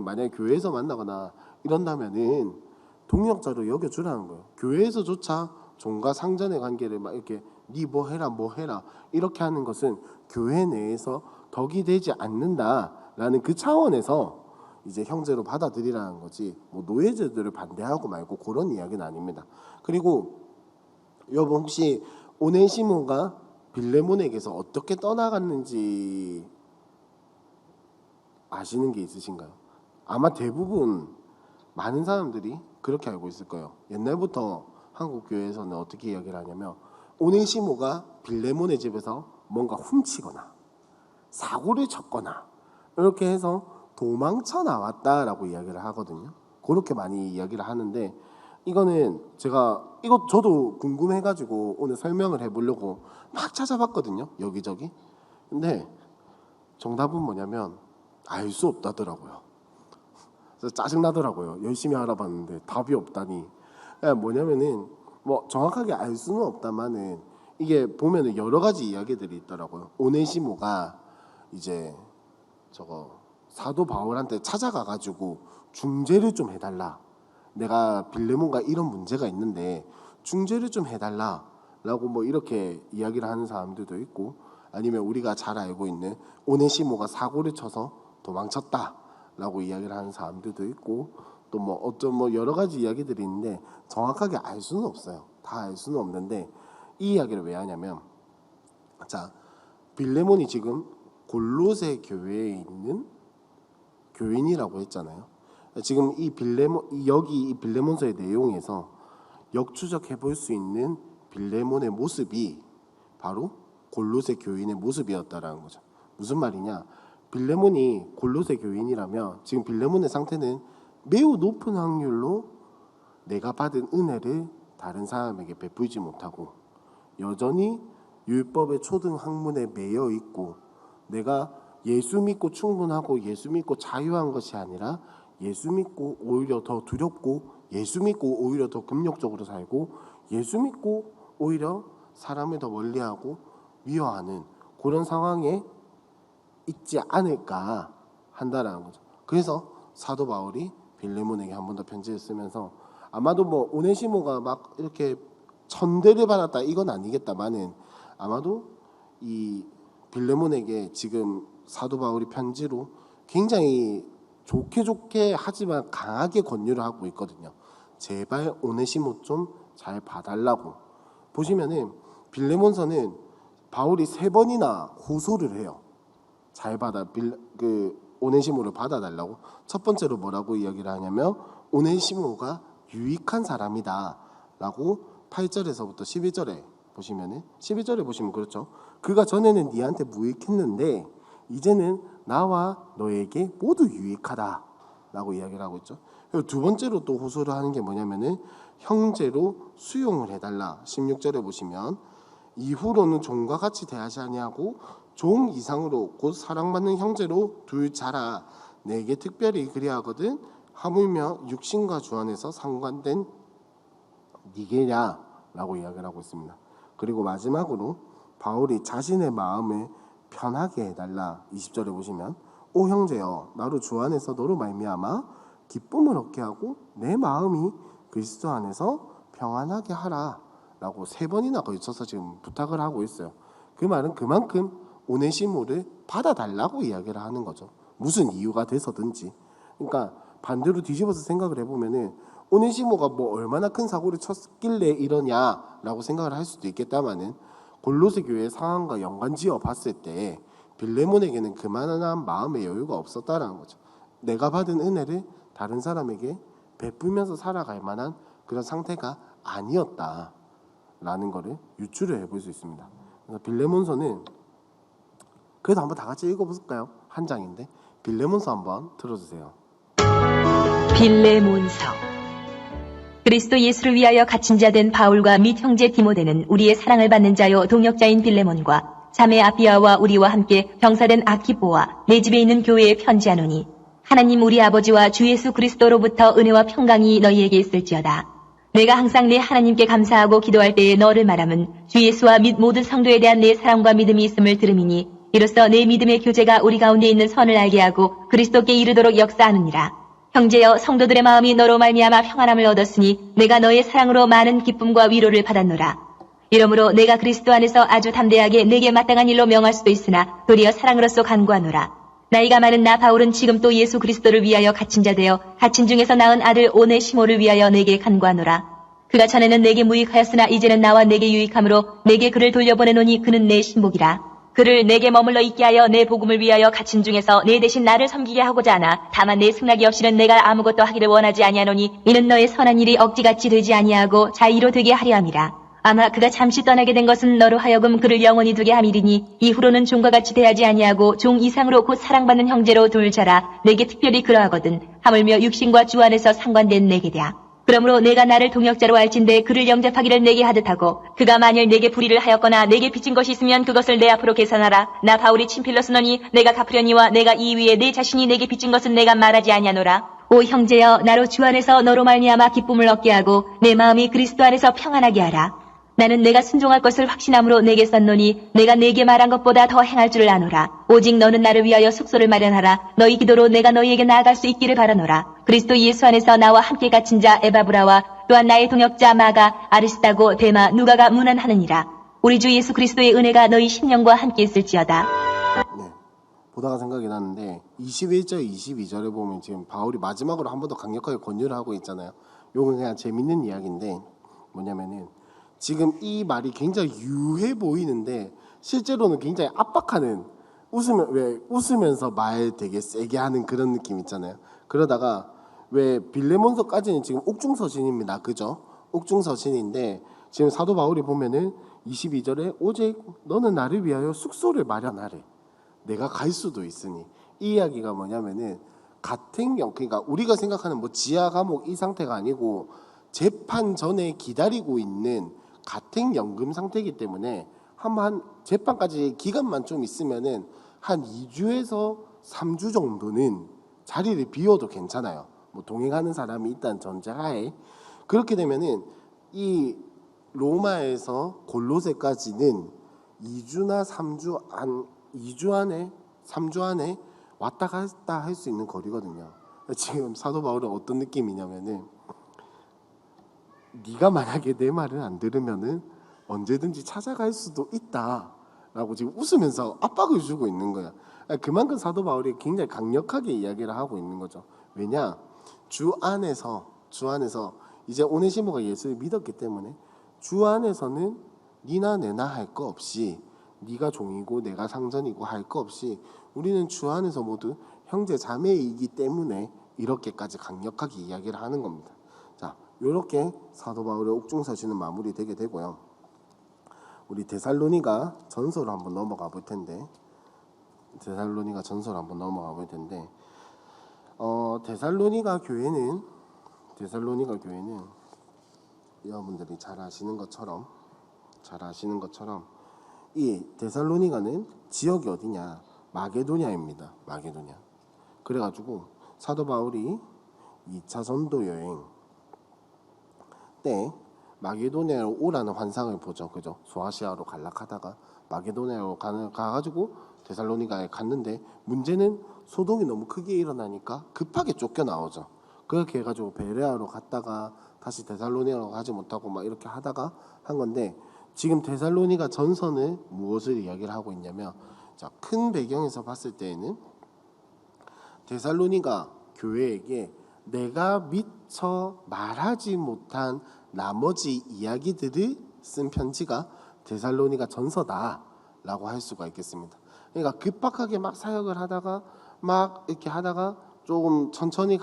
만약에 교회에서 만나거나 이런다면은 동력자로 여겨주라는 거예요. 교회에서조차 종과 상전의 관계를 막 이렇게 니 뭐 해라 뭐 해라 이렇게 하는 것은 교회 내에서 덕이 되지 않는다라는 그 차원에서 이제 형제로 받아들이라는 거지 뭐 노예제도를 반대하고 말고 그런 이야기는 아닙니다. 그리고 여러분 혹시 오네시모가 빌레몬에게서 어떻게 떠나갔는지 아시는 게 있으신가요? 아마 대부분 많은 사람들이 그렇게 알고 있을 거예요. 옛날부터 한국 교회에서는 어떻게 이야기를 하냐면 오네시모가 빌레몬의 집에서 뭔가 훔치거나 사고를 쳤거나 이렇게 해서 도망쳐 나왔다라고 이야기를 하거든요. 그렇게 많이 이야기를 하는데 이거는 제가 이거 저도 궁금해가지고 오늘 설명을 해보려고 막 찾아봤거든요. 여기저기. 근데 정답은 뭐냐면 알 수 없다더라고요. 그래서 짜증나더라고요. 열심히 알아봤는데 답이 없다니. 뭐냐면은 뭐 정확하게 알 수는 없다마는 이게 보면은 여러 가지 이야기들이 있더라고요. 오네시모가 이제 저거 사도 바울한테 찾아가가지고 중재를 좀 해달라. 내가 빌레몬과 이런 문제가 있는데 중재를 좀 해달라라고 뭐 이렇게 이야기를 하는 사람들도 있고, 아니면 우리가 잘 알고 있는 오네시모가 사고를 쳐서 도망쳤다라고 이야기를 하는 사람들도 있고, 또 뭐 어떤 뭐 여러 가지 이야기들이 있는데 정확하게 알 수는 없어요. 다 알 수는 없는데 이 이야기를 왜 하냐면, 자 빌레몬이 지금 골로새 교회에 있는 교인이라고 했잖아요. 지금 이 빌레몬 여기 이 빌레몬서의 내용에서 역추적해 볼 수 있는 빌레몬의 모습이 바로 골로새 교인의 모습이었다라는 거죠. 무슨 말이냐? 빌레몬이 골로새 교인이라면 지금 빌레몬의 상태는 매우 높은 확률로 내가 받은 은혜를 다른 사람에게 베풀지 못하고 여전히 율법의 초등 학문에 매여 있고, 내가 예수 믿고 충분하고 예수 믿고 자유한 것이 아니라 예수 믿고 오히려 더 두렵고 예수 믿고 오히려 더 금욕적으로 살고 예수 믿고 오히려 사람을 더 멀리하고 미워하는 그런 상황에 있지 않을까 한다라는 거죠. 그래서 사도 바울이 빌레몬에게 한 번 더 편지를 쓰면서, 아마도 뭐 오네시모가 막 이렇게 천대를 받았다 이건 아니겠다마는 아마도 이 빌레몬에게 지금 사도 바울이 편지로 굉장히 좋게 하지만 강하게 권유를 하고 있거든요. 제발 오네시모 좀 잘 봐달라고. 보시면은 빌레몬서는 바울이 3번이나 호소를 해요. 잘 받아 오네시모를 받아달라고. 첫 번째로 뭐라고 이야기를 하냐면 오네시모가 유익한 사람이다라고 8절에서부터 11절에 보시면은 11절에 보시면 그렇죠. 그가 전에는 네한테 무익했는데 이제는 나와 너에게 모두 유익하다라고 이야기를 하고 있죠. 그리고 두 번째로 또 호소를 하는 게 뭐냐면은 형제로 수용을 해달라. 16절에 보시면 이후로는 종과 같이 대하지 아니하고 종 이상으로 곧 사랑받는 형제로 둘 자라. 내게 특별히 그리하거든 하물며 육신과 주 안에서 상관된 니게냐라고 이야기를 하고 있습니다. 그리고 마지막으로 바울이 자신의 마음을 편하게 해달라. 20절에 보시면 오 형제여 나로 주 안에서 너로 말미암아 기쁨을 얻게 하고 내 마음이 그리스도 안에서 평안하게 하라 라고 3번이나 걸쳐서 지금 부탁을 하고 있어요. 그 말은 그만큼 오네시모를 받아달라고 이야기를 하는 거죠. 무슨 이유가 돼서든지. 그러니까 반대로 뒤집어서 생각을 해보면은 오네시모가 뭐 얼마나 큰 사고를 쳤길래 이러냐라고 생각을 할 수도 있겠다마는 골로새 교회의 상황과 연관지어 봤을 때 빌레몬에게는 그만한 마음의 여유가 없었다라는 거죠. 내가 받은 은혜를 다른 사람에게 베풀면서 살아갈 만한 그런 상태가 아니었다라는 것을 유추를 해볼 수 있습니다. 그래서 빌레몬서는 그래도 한번 다 같이 읽어볼까요? 한 장인데 빌레몬서 한번 들어주세요. 빌레몬서. 그리스도 예수를 위하여 갇힌 자 된 바울과 및 형제 디모데는 우리의 사랑을 받는 자요 동역자인 빌레몬과 자매 아비아와 우리와 함께 병사된 아키포와 내 집에 있는 교회에 편지하노니 하나님 우리 아버지와 주 예수 그리스도로부터 은혜와 평강이 너희에게 있을지어다. 내가 항상 내 하나님께 감사하고 기도할 때에 너를 말함은 주 예수와 및 모든 성도에 대한 내 사랑과 믿음이 있음을 들음이니 이로써 내 믿음의 교제가 우리 가운데 있는 선을 알게 하고 그리스도께 이르도록 역사하느니라. 형제여, 성도들의 마음이 너로 말미암아 평안함을 얻었으니 내가 너의 사랑으로 많은 기쁨과 위로를 받았노라. 이러므로 내가 그리스도 안에서 아주 담대하게 내게 마땅한 일로 명할 수도 있으나 도리어 사랑으로서 간구하노라. 나이가 많은 나 바울은 지금 또 예수 그리스도를 위하여 갇힌 자 되어 갇힌 중에서 낳은 아들 오네시모를 위하여 내게 간구하노라. 그가 전에는 내게 무익하였으나 이제는 나와 내게 유익함으로 내게 그를 돌려보내노니 그는 내 신복이라. 그를 내게 머물러 있게 하여 내 복음을 위하여 갇힌 중에서 내 대신 나를 섬기게 하고자 하나 다만 내 승낙이 없이는 내가 아무것도 하기를 원하지 아니하노니 이는 너의 선한 일이 억지같이 되지 아니하고 자의로 되게 하려 함이라. 아마 그가 잠시 떠나게 된 것은 너로 하여금 그를 영원히 두게 함이리니 이후로는 종과 같이 대하지 아니하고 종 이상으로 곧 사랑받는 형제로 둘 자라. 내게 특별히 그러하거든 하물며 육신과 주 안에서 상관된 내게랴. 그러므로 내가 나를 동역자로 알진대 그를 영접하기를 내게 하듯하고 그가 만일 내게 불의를 하였거나 내게 빚진 것이 있으면 그것을 내 앞으로 계산하라. 나 바울이 친필로 쓰노니 내가 갚으려니와 내가 이 위에 내 자신이 내게 빚진 것은 내가 말하지 아니하노라. 오 형제여, 나로 주 안에서 너로 말미암아 기쁨을 얻게 하고 내 마음이 그리스도 안에서 평안하게 하라. 나는 내가 순종할 것을 확신함으로 내게 썼노니 내가 내게 말한 것보다 더 행할 줄을 아노라. 오직 너는 나를 위하여 숙소를 마련하라. 너희 기도로 내가 너희에게 나아갈 수 있기를 바라노라. 그리스도 예수 안에서 나와 함께 갇힌 자 에바브라와 또한 나의 동역자 마가, 아리스타고, 데마, 누가가 문안하느니라. 우리 주 예수 그리스도의 은혜가 너희 심령과 함께 있을지어다. 네, 보다가 생각이 났는데 21절, 22절에 보면 지금 바울이 마지막으로 한 번 더 강력하게 권유를 하고 있잖아요. 이건 그냥 재밌는 이야기인데 뭐냐면은 지금 이 말이 굉장히 유해 보이는데 실제로는 굉장히 압박하는 웃으면서 말 되게 세게 하는 그런 느낌 있잖아요. 그러다가 왜 빌레몬서까지는 지금 옥중서신입니다. 그죠? 옥중서신인데 지금 사도 바울이 보면은 22절에 오직 너는 나를 위하여 숙소를 마련하래. 내가 갈 수도 있으니. 이 이야기가 뭐냐면은 가택령, 그러니까 우리가 생각하는 뭐 지하 감옥 이 상태가 아니고 재판 전에 기다리고 있는 가택연금 상태이기 때문에 한 재판까지 기간만 좀 있으면은 한 2주에서 3주 정도는 자리를 비워도 괜찮아요. 뭐 동행하는 사람이 있다는 전제하에 그렇게 되면은 이 로마에서 골로새까지는 2주나 2주 안에 3주 안에 왔다 갔다 할 수 있는 거리거든요. 지금 사도 바울은 어떤 느낌이냐면은 네가 만약에 내 말을 안 들으면은 언제든지 찾아갈 수도 있다라고 지금 웃으면서 압박을 주고 있는 거야. 그만큼 사도 바울이 굉장히 강력하게 이야기를 하고 있는 거죠. 왜냐? 주 안에서 이제 오네시모가 예수를 믿었기 때문에 주 안에서는 니나 내나 할 거 없이 네가 종이고 내가 상전이고 할 거 없이 우리는 주 안에서 모두 형제 자매이기 때문에 이렇게까지 강력하게 이야기를 하는 겁니다. 자, 이렇게 사도 바울의 옥중서신은 마무리되게 되고요. 우리 데살로니가 전서로 한번 넘어가 볼 텐데, 데살로니가 교회는 여러분들이 잘 아시는 것처럼 이 데살로니가는 지역이 어디냐? 마게도냐입니다. 마게도냐. 그래가지고 사도 바울이 2차 전도 여행 때 마게도냐로 오라는 환상을 보죠. 그죠? 소아시아로 갈락하다가 마게도냐로 가가지고 데살로니가에 갔는데 문제는 소동이 너무 크게 일어나니까 급하게 쫓겨나오죠. 그렇게 해가지고 베레아로 갔다가 다시 데살로니가로 가지 못하고 막 이렇게 하다가 한 건데 지금 데살로니가 전서는 무엇을 이야기를 하고 있냐면 자, 큰 배경에서 봤을 때에는 데살로니가 교회에게 내가 미처 말하지 못한 나머지 이야기들을 쓴 편지가 데살로니가 전서다라고 할 수가 있겠습니다. 그러니까 급박하게 막 사역을 하다가 막 이렇게 하다가 조금 천천히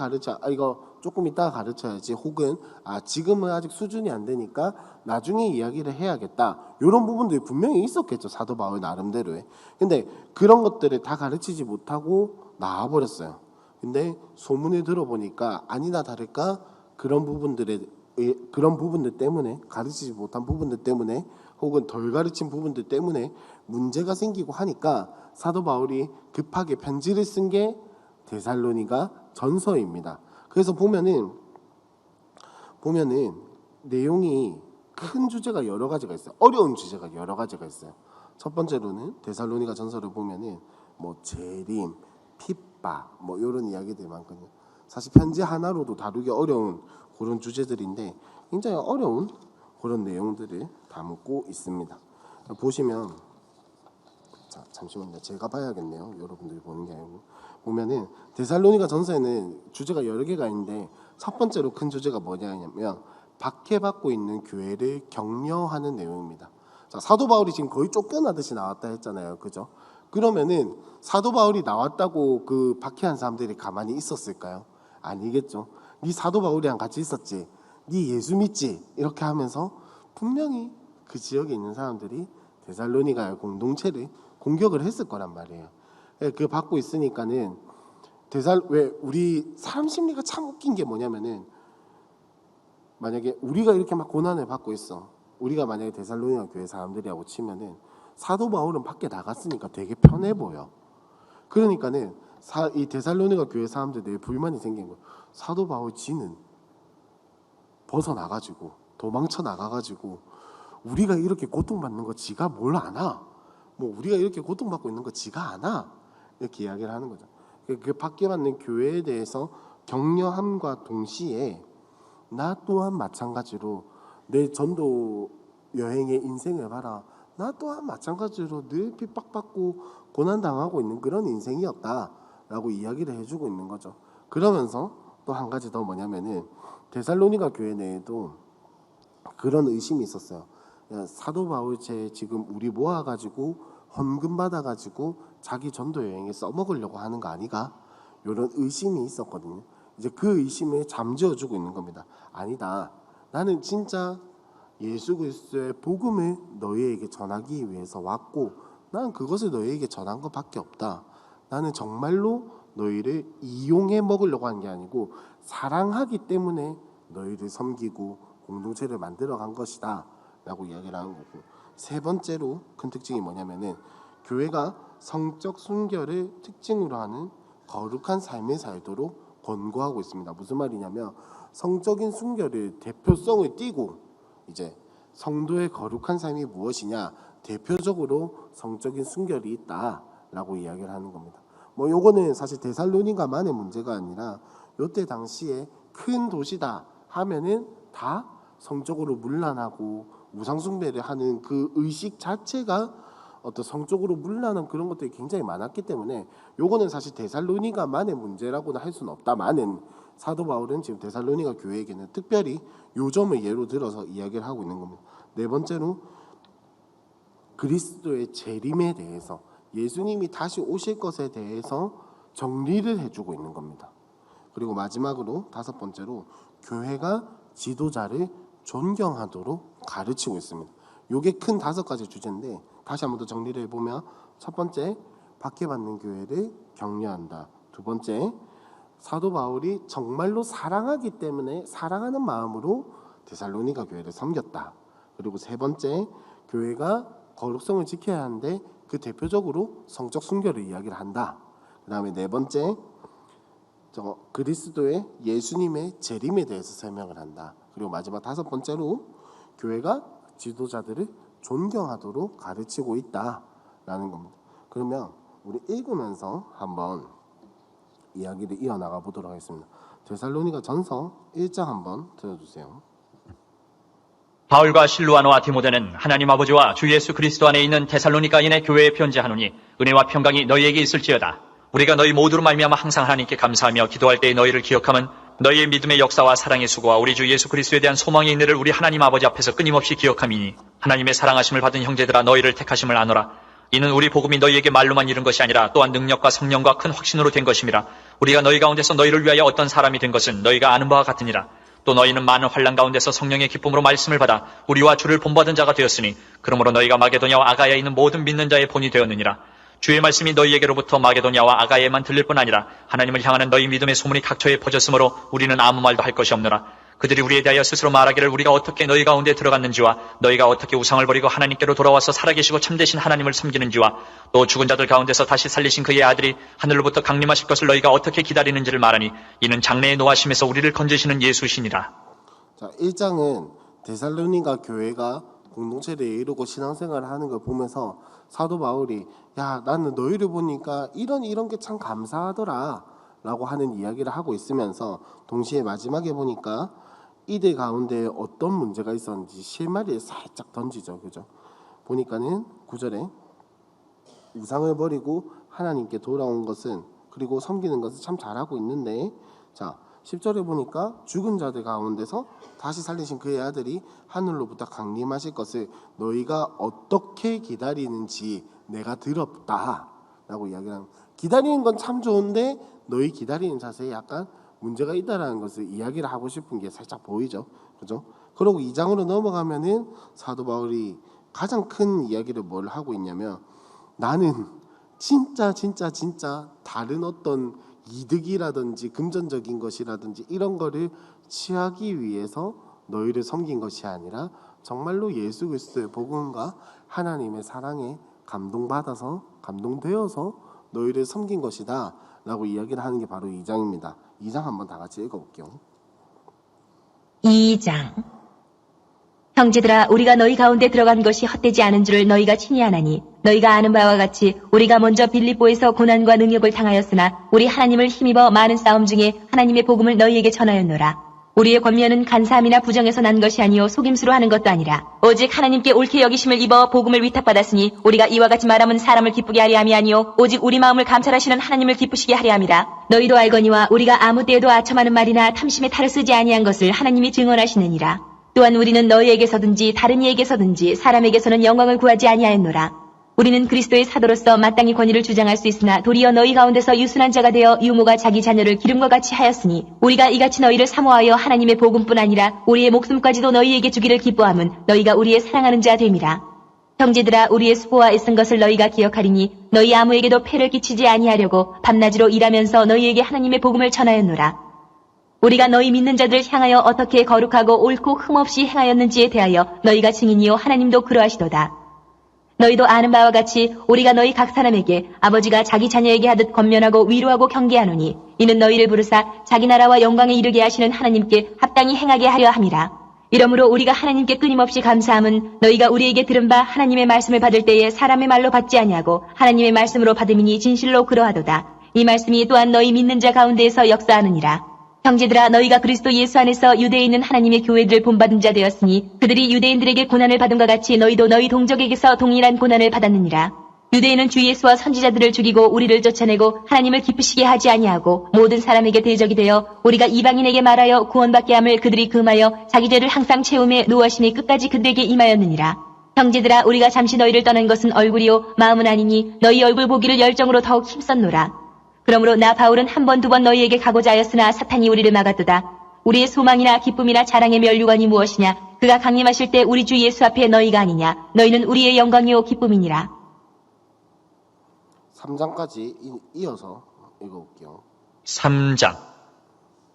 이거 조금 이따가 가르쳐야지 혹은 지금은 아직 수준이 안 되니까 나중에 이야기를 해야겠다. 이런 부분들이 분명히 있었겠죠. 사도 바울 나름대로의. 근데 그런 것들을 다 가르치지 못하고 나와버렸어요. 근데 소문을 들어보니까 아니나 다를까 그런 부분들 때문에 가르치지 못한 부분들 때문에 혹은 덜 가르친 부분들 때문에 문제가 생기고 하니까 사도 바울이 급하게 편지를 쓴 게 데살로니가 전서입니다. 그래서 보면은 내용이 큰 주제가 여러 가지가 있어요. 어려운 주제가 여러 가지가 있어요. 첫 번째로는 데살로니가 전서를 보면은 뭐 재림, 핍박 뭐 이런 이야기들이 많거든요. 사실 편지 하나로도 다루기 어려운 그런 주제들인데 굉장히 어려운 그런 내용들을 담고 있습니다. 보시면 잠시만요. 제가 봐야겠네요. 여러분들이 보는 게 아니고. 보면은 데살로니가 전서에는 주제가 여러 개가 있는데 첫 번째로 큰 주제가 뭐냐면 박해받고 있는 교회를 격려하는 내용입니다. 자, 사도 바울이 지금 거의 쫓겨나듯이 나왔다 했잖아요. 그죠? 그러면은 사도 바울이 나왔다고 그 박해한 사람들이 가만히 있었을까요? 아니겠죠. 네 사도 바울이랑 같이 있었지. 네 예수 믿지. 이렇게 하면서 분명히 그 지역에 있는 사람들이 데살로니가 공동체를 공격을 했을 거란 말이에요. 그 받고 있으니까는 왜 우리 사람 심리가 참 웃긴 게 뭐냐면은 만약에 우리가 이렇게 막 고난을 받고 있어. 우리가 만약에 데살로니가 교회 사람들이라고 치면은 사도 바울은 밖에 나갔으니까 되게 편해 보여. 그러니까는 이 데살로니가 교회 사람들이 불만이 생긴 거야. 사도 바울 지는 벗어나가지고 도망쳐 나가가지고 우리가 이렇게 고통받는 거 지가 뭘 아나? 뭐 우리가 이렇게 고통받고 있는 거 지가 아나? 이렇게 이야기를 하는 거죠. 그 밖에 받는 교회에 대해서 격려함과 동시에 나 또한 마찬가지로 내 전도 여행의 인생을 봐라. 나 또한 마찬가지로 늘 핍박받고 고난당하고 있는 그런 인생이었다라고 이야기를 해주고 있는 거죠. 그러면서 또 한 가지 더 뭐냐면은 데살로니가 교회 내에도 그런 의심이 있었어요. 야, 사도 바울체 지금 우리 모아가지고 헌금 받아가지고 자기 전도 여행에 써먹으려고 하는 거 아니가? 이런 의심이 있었거든요. 이제 그 의심에 잠재워주고 있는 겁니다. 아니다. 나는 진짜 예수 그리스도의 복음을 너희에게 전하기 위해서 왔고 나는 그것을 너희에게 전한 것밖에 없다. 나는 정말로 너희를 이용해 먹으려고 한 게 아니고 사랑하기 때문에 너희를 섬기고 공동체를 만들어 간 것이다 라고 이야기를 하는 거고, 세 번째로 큰 특징이 뭐냐면은 교회가 성적 순결을 특징으로 하는 거룩한 삶을 살도록 권고하고 있습니다. 무슨 말이냐면 성적인 순결을 대표성을 띠고 이제 성도의 거룩한 삶이 무엇이냐, 대표적으로 성적인 순결이 있다라고 이야기를 하는 겁니다. 뭐 요거는 사실 데살로니가만의 문제가 아니라 요때 당시에 큰 도시다 하면은 다 성적으로 문란하고 우상숭배를 하는 그 의식 자체가 어떤 성적으로 문란한 그런 것들이 굉장히 많았기 때문에 요거는 사실 데살로니가만의 문제라고는 할 수는 없다마는 사도 바울은 지금 데살로니가 교회에게는 특별히 요 점을 예로 들어서 이야기를 하고 있는 겁니다. 네 번째로 그리스도의 재림에 대해서, 예수님이 다시 오실 것에 대해서 정리를 해주고 있는 겁니다. 그리고 마지막으로 다섯 번째로 교회가 지도자를 존경하도록 가르치고 있습니다. 요게 큰 다섯 가지 주제인데 다시 한번 더 정리를 해보면, 첫 번째, 박해받는 교회를 격려한다. 두 번째, 사도 바울이 정말로 사랑하기 때문에 사랑하는 마음으로 데살로니가 교회를 섬겼다. 그리고 세 번째, 교회가 거룩성을 지켜야 하는데 그 대표적으로 성적 순결을 이야기를 한다. 그 다음에 네 번째, 그리스도의 예수님의 재림에 대해서 설명을 한다. 그리고 마지막 다섯 번째로 교회가 지도자들을 존경하도록 가르치고 있다라는 겁니다. 그러면 우리 읽으면서 한번 이야기를 이어나가 보도록 하겠습니다. 데살로니가 전서 1장 한번 들어주세요. 바울과 실루아노와 디모데는 하나님 아버지와 주 예수 그리스도 안에 있는 데살로니가인의 교회에 편지하노니 은혜와 평강이 너희에게 있을지어다. 우리가 너희 모두로 말미암아 항상 하나님께 감사하며 기도할 때에 너희를 기억함은 너희의 믿음의 역사와 사랑의 수고와 우리 주 예수 그리스도에 대한 소망의 인내를 우리 하나님 아버지 앞에서 끊임없이 기억함이니, 하나님의 사랑하심을 받은 형제들아 너희를 택하심을 아노라. 이는 우리 복음이 너희에게 말로만 이른 것이 아니라 또한 능력과 성령과 큰 확신으로 된 것임이라. 우리가 너희 가운데서 너희를 위하여 어떤 사람이 된 것은 너희가 아는 바와 같으니라. 또 너희는 많은 환난 가운데서 성령의 기쁨으로 말씀을 받아 우리와 주를 본받은 자가 되었으니, 그러므로 너희가 마게도냐와 아가야에 있는 모든 믿는 자의 본이 되었느니라. 주의 말씀이 너희에게로부터 마게도냐와 아가야에만 들릴 뿐 아니라 하나님을 향하는 너희 믿음의 소문이 각처에 퍼졌으므로 우리는 아무 말도 할 것이 없노라. 그들이 우리에 대하여 스스로 말하기를 우리가 어떻게 너희 가운데 들어갔는지와 너희가 어떻게 우상을 버리고 하나님께로 돌아와서 살아계시고 참되신 하나님을 섬기는지와 또 죽은 자들 가운데서 다시 살리신 그의 아들이 하늘로부터 강림하실 것을 너희가 어떻게 기다리는지를 말하니, 이는 장래의 노하심에서 우리를 건지시는 예수시니라. 자, 1장은 데살로니가 교회가 공동체를 이루고 신앙생활을 하는 걸 보면서 사도 바울이, 야, 나는 너희를 보니까 이런 게 참 감사하더라 라고 하는 이야기를 하고 있으면서 동시에 마지막에 보니까 이들 가운데 어떤 문제가 있었는지 실마리를 살짝 던지죠. 그죠? 보니까는 9절에 우상을 버리고 하나님께 돌아온 것은, 그리고 섬기는 것을 참 잘하고 있는데, 자 10절에 보니까 죽은 자들 가운데서 다시 살리신 그의 아들이 하늘로부터 강림하실 것을 너희가 어떻게 기다리는지 내가 들었다 라고 이야기를 합니다. 기다리는 건 참 좋은데 너희 기다리는 자세에 약간 문제가 있다라는 것을 이야기를 하고 싶은 게 살짝 보이죠. 그죠? 그리고 2장으로 넘어가면은 사도 바울이 가장 큰 이야기를 뭘 하고 있냐면, 나는 진짜 다른 어떤 이득이라든지 금전적인 것이라든지 이런 거를 취하기 위해서 너희를 섬긴 것이 아니라 정말로 예수 그리스도의 복음과 하나님의 사랑에 감동되어서 너희를 섬긴 것이다 라고 이야기를 하는 게 바로 2장입니다. 2장 한번 다 같이 읽어볼게요. 2장. 형제들아, 우리가 너희 가운데 들어간 것이 헛되지 않은 줄을 너희가 친히 아나니, 너희가 아는 바와 같이 우리가 먼저 빌립보에서 고난과 능력을 당하였으나 우리 하나님을 힘입어 많은 싸움 중에 하나님의 복음을 너희에게 전하였노라. 우리의 권면은 간사함이나 부정에서 난 것이 아니요 속임수로 하는 것도 아니라 오직 하나님께 옳게 여기심을 입어 복음을 위탁받았으니 우리가 이와 같이 말함은 사람을 기쁘게 하려 함이 아니요 오직 우리 마음을 감찰하시는 하나님을 기쁘시게 하려 함이라. 너희도 알거니와 우리가 아무 때에도 아첨하는 말이나 탐심의 탈을 쓰지 아니한 것을 하나님이 증언하시느니라. 또한 우리는 너희에게서든지 다른 이에게서든지 사람에게서는 영광을 구하지 아니하였노라. 우리는 그리스도의 사도로서 마땅히 권위를 주장할 수 있으나 도리어 너희 가운데서 유순한 자가 되어 유모가 자기 자녀를 기름과 같이 하였으니 우리가 이같이 너희를 사모하여 하나님의 복음뿐 아니라 우리의 목숨까지도 너희에게 주기를 기뻐함은 너희가 우리의 사랑하는 자 됨이라. 형제들아, 우리의 수고와 애쓴 것을 너희가 기억하리니 너희 아무에게도 폐를 끼치지 아니하려고 밤낮으로 일하면서 너희에게 하나님의 복음을 전하였노라. 우리가 너희 믿는 자들을 향하여 어떻게 거룩하고 옳고 흠없이 행하였는지에 대하여 너희가 증인이요 하나님도 그러하시도다. 너희도 아는 바와 같이 우리가 너희 각 사람에게 아버지가 자기 자녀에게 하듯 권면하고 위로하고 경계하노니 이는 너희를 부르사 자기 나라와 영광에 이르게 하시는 하나님께 합당히 행하게 하려 함이라. 이러므로 우리가 하나님께 끊임없이 감사함은 너희가 우리에게 들은 바 하나님의 말씀을 받을 때에 사람의 말로 받지 아니하고 하나님의 말씀으로 받음이니 진실로 그러하도다. 이 말씀이 또한 너희 믿는 자 가운데에서 역사하느니라. 형제들아, 너희가 그리스도 예수 안에서 유대에 있는 하나님의 교회들을 본받은 자 되었으니 그들이 유대인들에게 고난을 받은과 같이 너희도 너희 동족에게서 동일한 고난을 받았느니라. 유대인은 주 예수와 선지자들을 죽이고 우리를 쫓아내고 하나님을 기쁘시게 하지 아니하고 모든 사람에게 대적이 되어 우리가 이방인에게 말하여 구원받게 함을 그들이 금하여 자기 죄를 항상 채움에 노하심이 끝까지 그들에게 임하였느니라. 형제들아, 우리가 잠시 너희를 떠난 것은 얼굴이요 마음은 아니니 너희 얼굴 보기를 열정으로 더욱 힘썼노라. 그러므로 나 바울은 한 번 두 번 너희에게 가고자 하였으나 사탄이 우리를 막았도다. 우리의 소망이나 기쁨이나 자랑의 멸류관이 무엇이냐? 그가 강림하실 때 우리 주 예수 앞에 너희가 아니냐? 너희는 우리의 영광이요 기쁨이니라. 3장까지 이어서 읽어볼게요. 3장.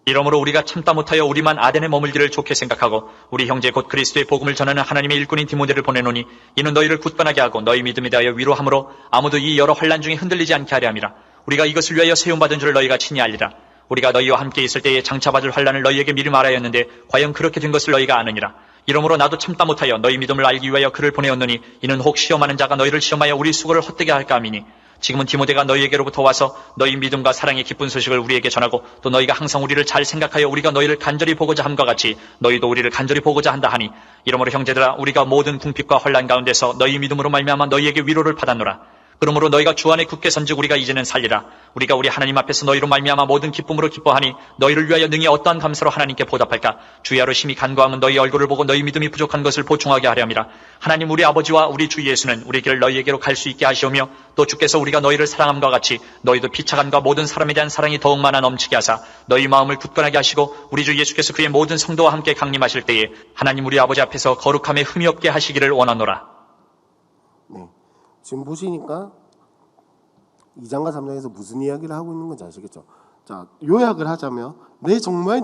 이러므로 우리가 참다 못하여 우리만 아덴에 머물기를 좋게 생각하고 우리 형제 곧 그리스도의 복음을 전하는 하나님의 일꾼인 디모데를 보내노니 이는 너희를 굳건하게 하고 너희 믿음에 대하여 위로함으로 아무도 이 여러 환난 중에 흔들리지 않게 하려 함이라. 우리가 이것을 위하여 세움받은 줄을 너희가 친히 알리라. 우리가 너희와 함께 있을 때에 장차받을 환난을 너희에게 미리 말하였는데 과연 그렇게 된 것을 너희가 아느니라. 이러므로 나도 참다 못하여 너희 믿음을 알기 위하여 그를 보내었노니 이는 혹 시험하는 자가 너희를 시험하여 우리 수고를 헛되게 할까 함이니 지금은 디모데가 너희에게로부터 와서 너희 믿음과 사랑의 기쁜 소식을 우리에게 전하고 또 너희가 항상 우리를 잘 생각하여 우리가 너희를 간절히 보고자 함과 같이 너희도 우리를 간절히 보고자 한다 하니 이러므로 형제들아, 우리가 모든 궁핍과 환난 가운데서 너희 믿음으로 말미암아 너희에게 위로를 받았노라. 그러므로 너희가 주 안에 굳게 선즉 우리가 이제는 살리라. 우리가 우리 하나님 앞에서 너희로 말미암아 모든 기쁨으로 기뻐하니 너희를 위하여 능히 어떠한 감사로 하나님께 보답할까? 주야로 심히 간구함은 너희 얼굴을 보고 너희 믿음이 부족한 것을 보충하게 하려 함이라. 하나님 우리 아버지와 우리 주 예수는 우리 길을 너희에게로 갈 수 있게 하시오며 또 주께서 우리가 너희를 사랑함과 같이 너희도 피차간과 모든 사람에 대한 사랑이 더욱 많아 넘치게 하사 너희 마음을 굳건하게 하시고 우리 주 예수께서 그의 모든 성도와 함께 강림하실 때에 하나님 우리 아버지 앞에서 거룩함에 흠이 없게 하시기를 원하노라. 네. 지금 보시니까 2장과 3장에서 무슨 이야기를 하고 있는 건지 아시겠죠? 자, 요약을 하자면 내 정말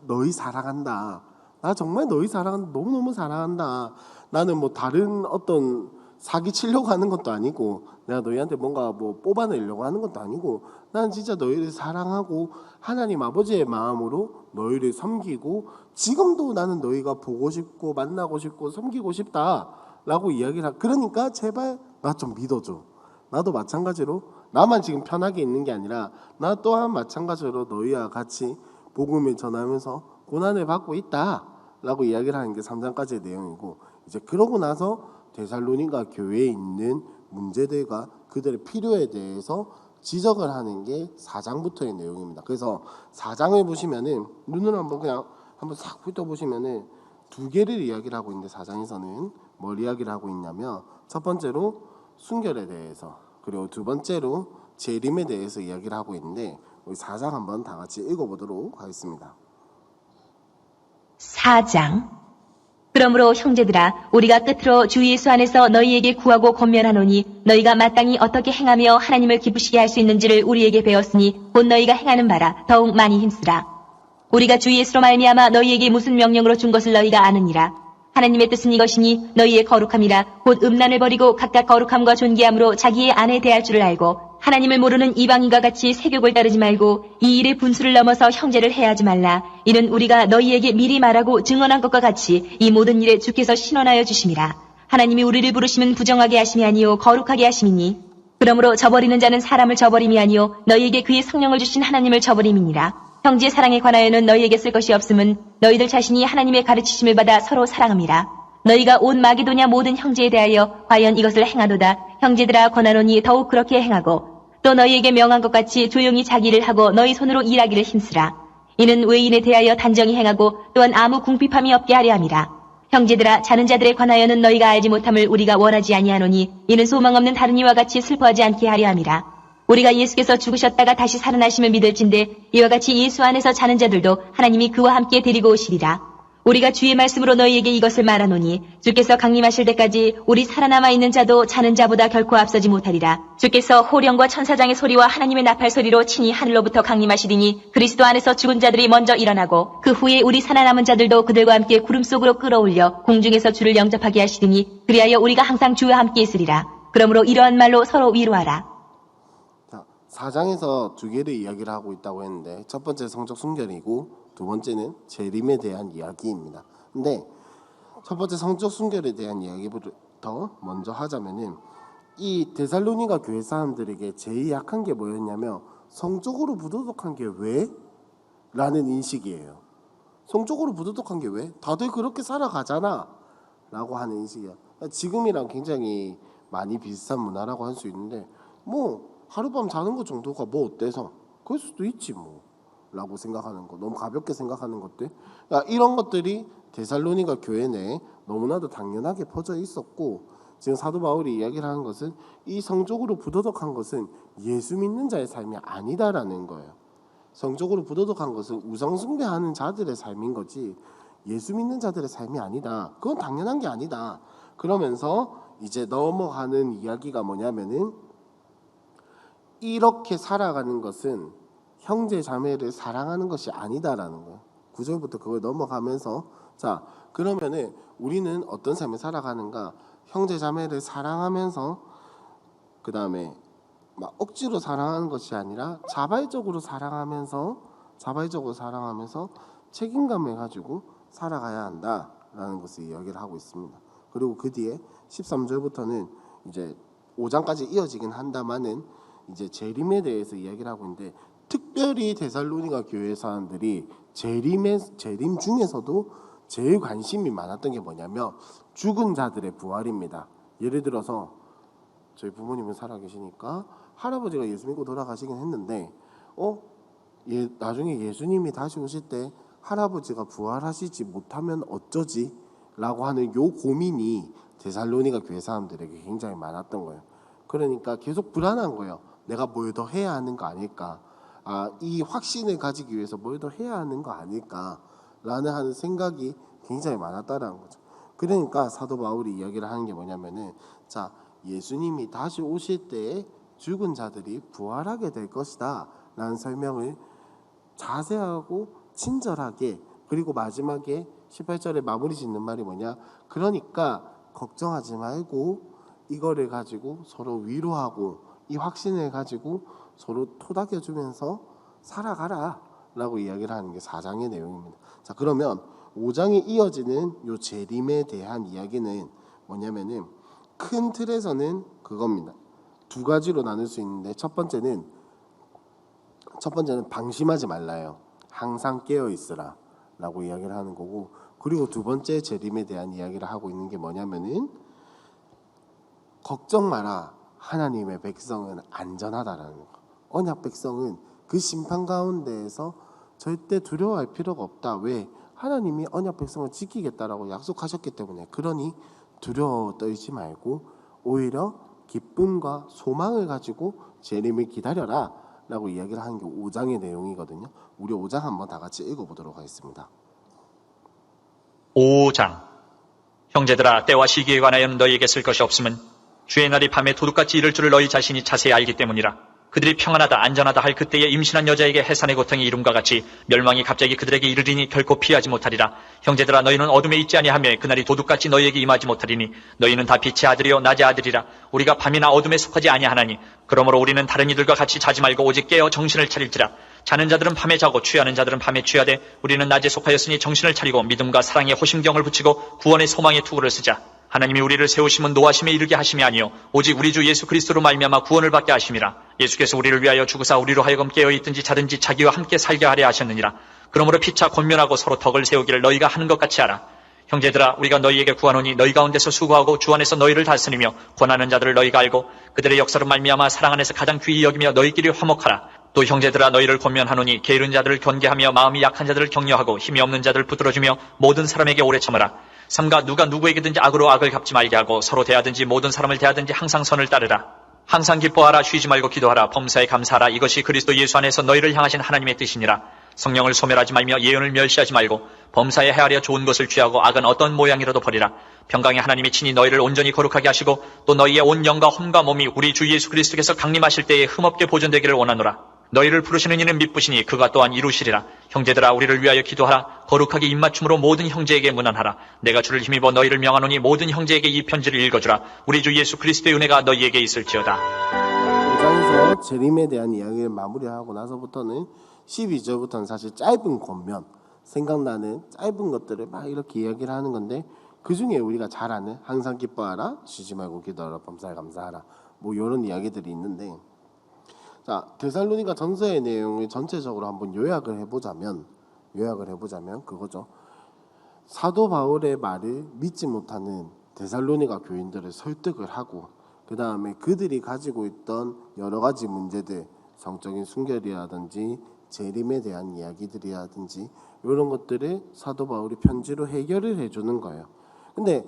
너희 사랑한다. 나 정말 너희 사랑한다. 너무너무 사랑한다. 나는 뭐 다른 어떤 사기 치려고 하는 것도 아니고 내가 너희한테 뭔가 뭐 뽑아내려고 하는 것도 아니고 나는 진짜 너희를 사랑하고 하나님 아버지의 마음으로 너희를 섬기고 지금도 나는 너희가 보고 싶고 만나고 싶고 섬기고 싶다라고 이야기를 그러니까 제발 나 좀 믿어줘. 나도 마찬가지로 나만 지금 편하게 있는 게 아니라 나 또한 마찬가지로 너희와 같이 복음을 전하면서 고난을 받고 있다라고 이야기를 하는 게 3장까지의 내용이고, 이제 그러고 나서 데살로니가 교회에 있는 문제들과 그들의 필요에 대해서 지적을 하는 게 4장부터의 내용입니다. 그래서 4장을 보시면은 눈으로 한번 싹 훑어보시면은 두 개를 이야기를 하고 있는데, 4장에서는 뭘 이야기를 하고 있냐면 첫 번째로 순결에 대해서, 그리고 두 번째로 재림에 대해서 이야기를 하고 있는데, 우리 4장 한번 다 같이 읽어보도록 하겠습니다. 4장. 그러므로 형제들아, 우리가 끝으로 주 예수 안에서 너희에게 구하고 권면하노니, 너희가 마땅히 어떻게 행하며 하나님을 기쁘시게 할 수 있는지를 우리에게 배웠으니 곧 너희가 행하는 바라 더욱 많이 힘쓰라. 우리가 주 예수로 말미암아 너희에게 무슨 명령으로 준 것을 너희가 아느니라. 하나님의 뜻은 이것이니 너희의 거룩함이라 곧 음란을 버리고 각각 거룩함과 존귀함으로 자기의 아내 대할 줄을 알고, 하나님을 모르는 이방인과 같이 세욕을 따르지 말고 이 일의 분수를 넘어서 형제를 해하지 말라. 이는 우리가 너희에게 미리 말하고 증언한 것과 같이 이 모든 일에 주께서 신원하여 주심이라. 하나님이 우리를 부르심은 부정하게 하심이 아니요 거룩하게 하심이니, 그러므로 저버리는 자는 사람을 저버림이 아니요 너희에게 그의 성령을 주신 하나님을 저버림이니라. 형제 사랑에 관하여는 너희에게 쓸 것이 없음은 너희들 자신이 하나님의 가르치심을 받아 서로 사랑함이라. 너희가 온 마게도냐 모든 형제에 대하여 과연 이것을 행하도다. 형제들아 권하노니 더욱 그렇게 행하고, 또 너희에게 명한 것 같이 조용히 자기 일을 하고 너희 손으로 일하기를 힘쓰라. 이는 외인에 대하여 단정히 행하고 또한 아무 궁핍함이 없게 하려 함이라. 형제들아, 자는 자들에 관하여는 너희가 알지 못함을 우리가 원하지 아니하노니, 이는 소망 없는 다른 이와 같이 슬퍼하지 않게 하려 함이라. 우리가 예수께서 죽으셨다가 다시 살아나심을 믿을진대 이와 같이 예수 안에서 자는 자들도 하나님이 그와 함께 데리고 오시리라. 우리가 주의 말씀으로 너희에게 이것을 말하노니, 주께서 강림하실 때까지 우리 살아남아 있는 자도 자는 자보다 결코 앞서지 못하리라. 주께서 호령과 천사장의 소리와 하나님의 나팔 소리로 친히 하늘로부터 강림하시리니, 그리스도 안에서 죽은 자들이 먼저 일어나고 그 후에 우리 살아남은 자들도 그들과 함께 구름 속으로 끌어올려 공중에서 주를 영접하게 하시리니, 그리하여 우리가 항상 주와 함께 있으리라. 그러므로 이러한 말로 서로 위로하라. 4장에서 두 개를 이야기를 하고 있다고 했는데, 첫 번째 성적 순결이고 두 번째는 재림에 대한 이야기입니다. 근데 첫 번째 성적 순결에 대한 이야기부터 먼저 하자면은, 이 데살로니가 교회 사람들에게 제일 약한 게 뭐였냐면 성적으로 부도덕한 게 왜? 라는 인식이에요. 성적으로 부도덕한 게 왜? 다들 그렇게 살아가잖아 라고 하는 인식이야. 지금이랑 굉장히 많이 비슷한 문화라고 할 수 있는데, 뭐 하룻밤 자는 것 정도가 뭐 어때서? 그럴 수도 있지 뭐 라고 생각하는 거, 너무 가볍게 생각하는 것들, 이런 것들이 데살로니가 교회 내에 너무나도 당연하게 퍼져 있었고, 지금 사도 바울이 이야기를 하는 것은 이 성적으로 부도덕한 것은 예수 믿는 자의 삶이 아니다라는 거예요. 성적으로 부도덕한 것은 우상 숭배하는 자들의 삶인 거지 예수 믿는 자들의 삶이 아니다. 그건 당연한 게 아니다. 그러면서 이제 넘어가는 이야기가 뭐냐면은, 이렇게 살아가는 것은 형제 자매를 사랑하는 것이 아니다라는 거예요. 9절부터 그걸 넘어가면서, 자 그러면은 우리는 어떤 삶을 살아가는가? 형제 자매를 사랑하면서, 그 다음에 막 억지로 사랑하는 것이 아니라 자발적으로 사랑하면서 책임감을 가지고 살아가야 한다라는 것을 이야기를 하고 있습니다. 그리고 그 뒤에 13절부터는 이제 5장까지 이어지긴 한다마는 이제 재림에 대해서 이야기를 하고 있는데, 특별히 데살로니가 교회 사람들이 재림 중에서도 제일 관심이 많았던 게 뭐냐면 죽은 자들의 부활입니다. 예를 들어서 저희 부모님은 살아계시니까 할아버지가 예수 믿고 돌아가시긴 했는데, 나중에 예수님이 다시 오실 때 할아버지가 부활하시지 못하면 어쩌지? 라고 하는 요 고민이 데살로니가 교회 사람들에게 굉장히 많았던 거예요. 그러니까 계속 불안한 거예요. 내가 뭘 더 해야 하는 거 아닐까? 이 확신을 가지기 위해서 뭘 더 해야 하는 거 아닐까라는 하는 생각이 굉장히 많았다라는 거죠. 그러니까 사도 바울이 이야기를 하는 게 뭐냐면은, 자 예수님이 다시 오실 때 죽은 자들이 부활하게 될 것이다 라는 설명을 자세하고 친절하게, 그리고 마지막에 18절에 마무리 짓는 말이 뭐냐, 그러니까 걱정하지 말고 이거를 가지고 서로 위로하고 이 확신을 가지고 서로 토닥여주면서 살아가라 라고 이야기를 하는 게 4장의 내용입니다. 자 그러면 5장에 이어지는 요 재림에 대한 이야기는 뭐냐면은, 큰 틀에서는 그겁니다. 두 가지로 나눌 수 있는데 첫 번째는 방심하지 말라요. 항상 깨어 있으라라고 이야기를 하는 거고, 그리고 두 번째 재림에 대한 이야기를 하고 있는 게 뭐냐면은 걱정 마라. 하나님의 백성은 안전하다라는 거. 언약 백성은 그 심판 가운데에서 절대 두려워할 필요가 없다. 왜? 하나님이 언약 백성을 지키겠다라고 약속하셨기 때문에. 그러니 두려워 떨지 말고 오히려 기쁨과 소망을 가지고 재림을 기다려라 라고 이야기를 하는 게 5장의 내용이거든요. 우리 5장 한번 다 같이 읽어보도록 하겠습니다. 5장. 형제들아, 때와 시기에 관하여는 너희에게 쓸 것이 없음은 주의 날이 밤에 도둑같이 이를 줄을 너희 자신이 자세히 알기 때문이라. 그들이 평안하다 안전하다 할 그때에 임신한 여자에게 해산의 고통이 이름과 같이 멸망이 갑자기 그들에게 이르리니 결코 피하지 못하리라. 형제들아, 너희는 어둠에 있지 아니하며 그날이 도둑같이 너희에게 임하지 못하리니 너희는 다 빛의 아들이요 낮의 아들이라. 우리가 밤이나 어둠에 속하지 아니하나니 그러므로 우리는 다른 이들과 같이 자지 말고 오직 깨어 정신을 차릴지라. 자는 자들은 밤에 자고 취하는 자들은 밤에 취하되 우리는 낮에 속하였으니 정신을 차리고 믿음과 사랑의 호심경을 붙이고 구원의 소망의 투구를 쓰자. 하나님이 우리를 세우심은 노하심에 이르게 하심이 아니요 오직 우리 주 예수 그리스도로 말미암아 구원을 받게 하심이라. 예수께서 우리를 위하여 죽으사 우리로 하여금 깨어있든지 자든지 자기와 함께 살게 하려 하셨느니라. 그러므로 피차 권면하고 서로 덕을 세우기를 너희가 하는 것 같이 하라. 형제들아, 우리가 너희에게 구하노니 너희 가운데서 수고하고 주 안에서 너희를 다스리며 권하는 자들을 너희가 알고 그들의 역사로 말미암아 사랑 안에서 가장 귀히 여기며 너희끼리 화목하라. 또 형제들아, 너희를 권면하노니 게으른 자들을 견개하며 마음이 약한 자들을 격려하고 힘이 없는 자들을 붙들어주며 모든 사람에게 오래 참으라. 삼가 누가 누구에게든지 악으로 악을 갚지 말게 하고 서로 대하든지 모든 사람을 대하든지 항상 선을 따르라. 항상 기뻐하라. 쉬지 말고 기도하라. 범사에 감사하라. 이것이 그리스도 예수 안에서 너희를 향하신 하나님의 뜻이니라. 성령을 소멸하지 말며 예언을 멸시하지 말고 범사에 헤아려 좋은 것을 취하고 악은 어떤 모양이라도 버리라. 평강의 하나님이 친히 너희를 온전히 거룩하게 하시고 또 너희의 온 영과 혼과 몸이 우리 주 예수 그리스도께서 강림하실 때에 흠없게 보존되기를 원하노라. 너희를 부르시는 이는 미쁘시니 그가 또한 이루시리라. 형제들아, 우리를 위하여 기도하라. 거룩하게 입맞춤으로 모든 형제에게 문안하라. 내가 주를 힘입어 너희를 명하노니 모든 형제에게 이 편지를 읽어주라. 우리 주 예수 그리스도의 은혜가 너희에게 있을지어다. 5장에서 재림에 대한 이야기를 마무리하고 나서부터는 12절부터는 사실 짧은 권면, 생각나는 짧은 것들을 막 이렇게 이야기를 하는 건데, 그 중에 우리가 잘 아는 항상 기뻐하라, 쉬지 말고 기도하라, 범사에 감사하라, 뭐 이런 이야기들이 있는데, 자, 데살로니가 전서의 내용을 전체적으로 한번 요약을 해보자면 그거죠. 사도 바울의 말을 믿지 못하는 데살로니가 교인들을 설득을 하고, 그 다음에 그들이 가지고 있던 여러 가지 문제들, 성적인 순결이라든지 재림에 대한 이야기들이라든지 이런 것들을 사도 바울이 편지로 해결을 해주는 거예요. 근데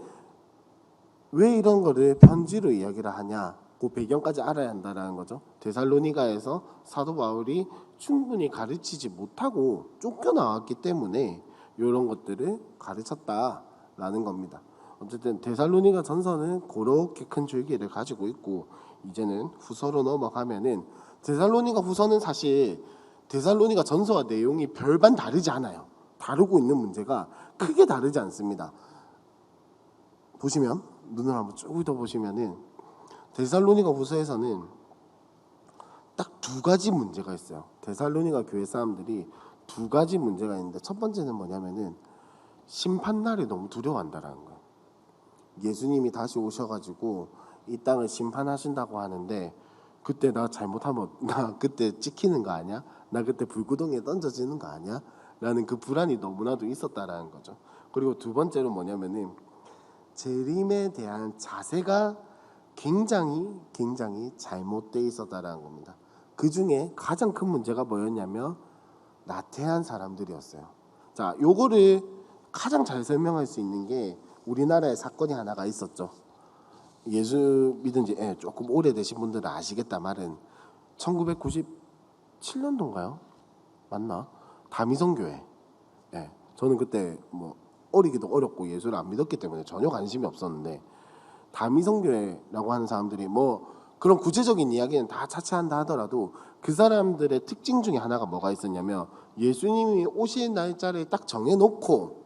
왜 이런 거를 편지로 이야기를 하냐? 그 배경까지 알아야 한다는 거죠. 데살로니가에서 사도 바울이 충분히 가르치지 못하고 쫓겨나왔기 때문에 이런 것들을 가르쳤다라는 겁니다. 어쨌든 데살로니가 전서는 그렇게 큰 줄기를 가지고 있고, 이제는 후서로 넘어가면은 데살로니가 후서는 사실 데살로니가 전서와 내용이 별반 다르지 않아요. 다루고 있는 문제가 크게 다르지 않습니다. 보시면 눈을 한번 쭉 떠보시면은 데살로니가 후서에서는 딱 두 가지 문제가 있어요. 데살로니가 교회 사람들이 두 가지 문제가 있는데, 첫 번째는 뭐냐면은 심판날이 너무 두려워한다라는 거예요. 예수님이 다시 오셔가지고 이 땅을 심판하신다고 하는데, 그때 나 잘못하면 나 그때 찍히는 거 아니야? 나 그때 불구덩이에 던져지는 거 아니야? 라는 그 불안이 너무나도 있었다라는 거죠. 그리고 두 번째로 뭐냐면은 재림에 대한 자세가 굉장히 잘못되어 있었다라는 겁니다. 그 중에 가장 큰 문제가 뭐였냐면 나태한 사람들이었어요. 자, 요거를 가장 잘 설명할 수 있는 게 우리나라에 사건이 하나가 있었죠. 예수 믿은 지 조금 오래되신 분들은 아시겠다 말은 1997년도인가요? 맞나? 다미성교회. 저는 그때 뭐 어리기도 어렸고 예수를 안 믿었기 때문에 전혀 관심이 없었는데, 다미성교회라고 하는 사람들이 뭐 그런 구체적인 이야기는 다 차치한다 하더라도 그 사람들의 특징 중에 하나가 뭐가 있었냐면, 예수님이 오실 날짜를 딱 정해놓고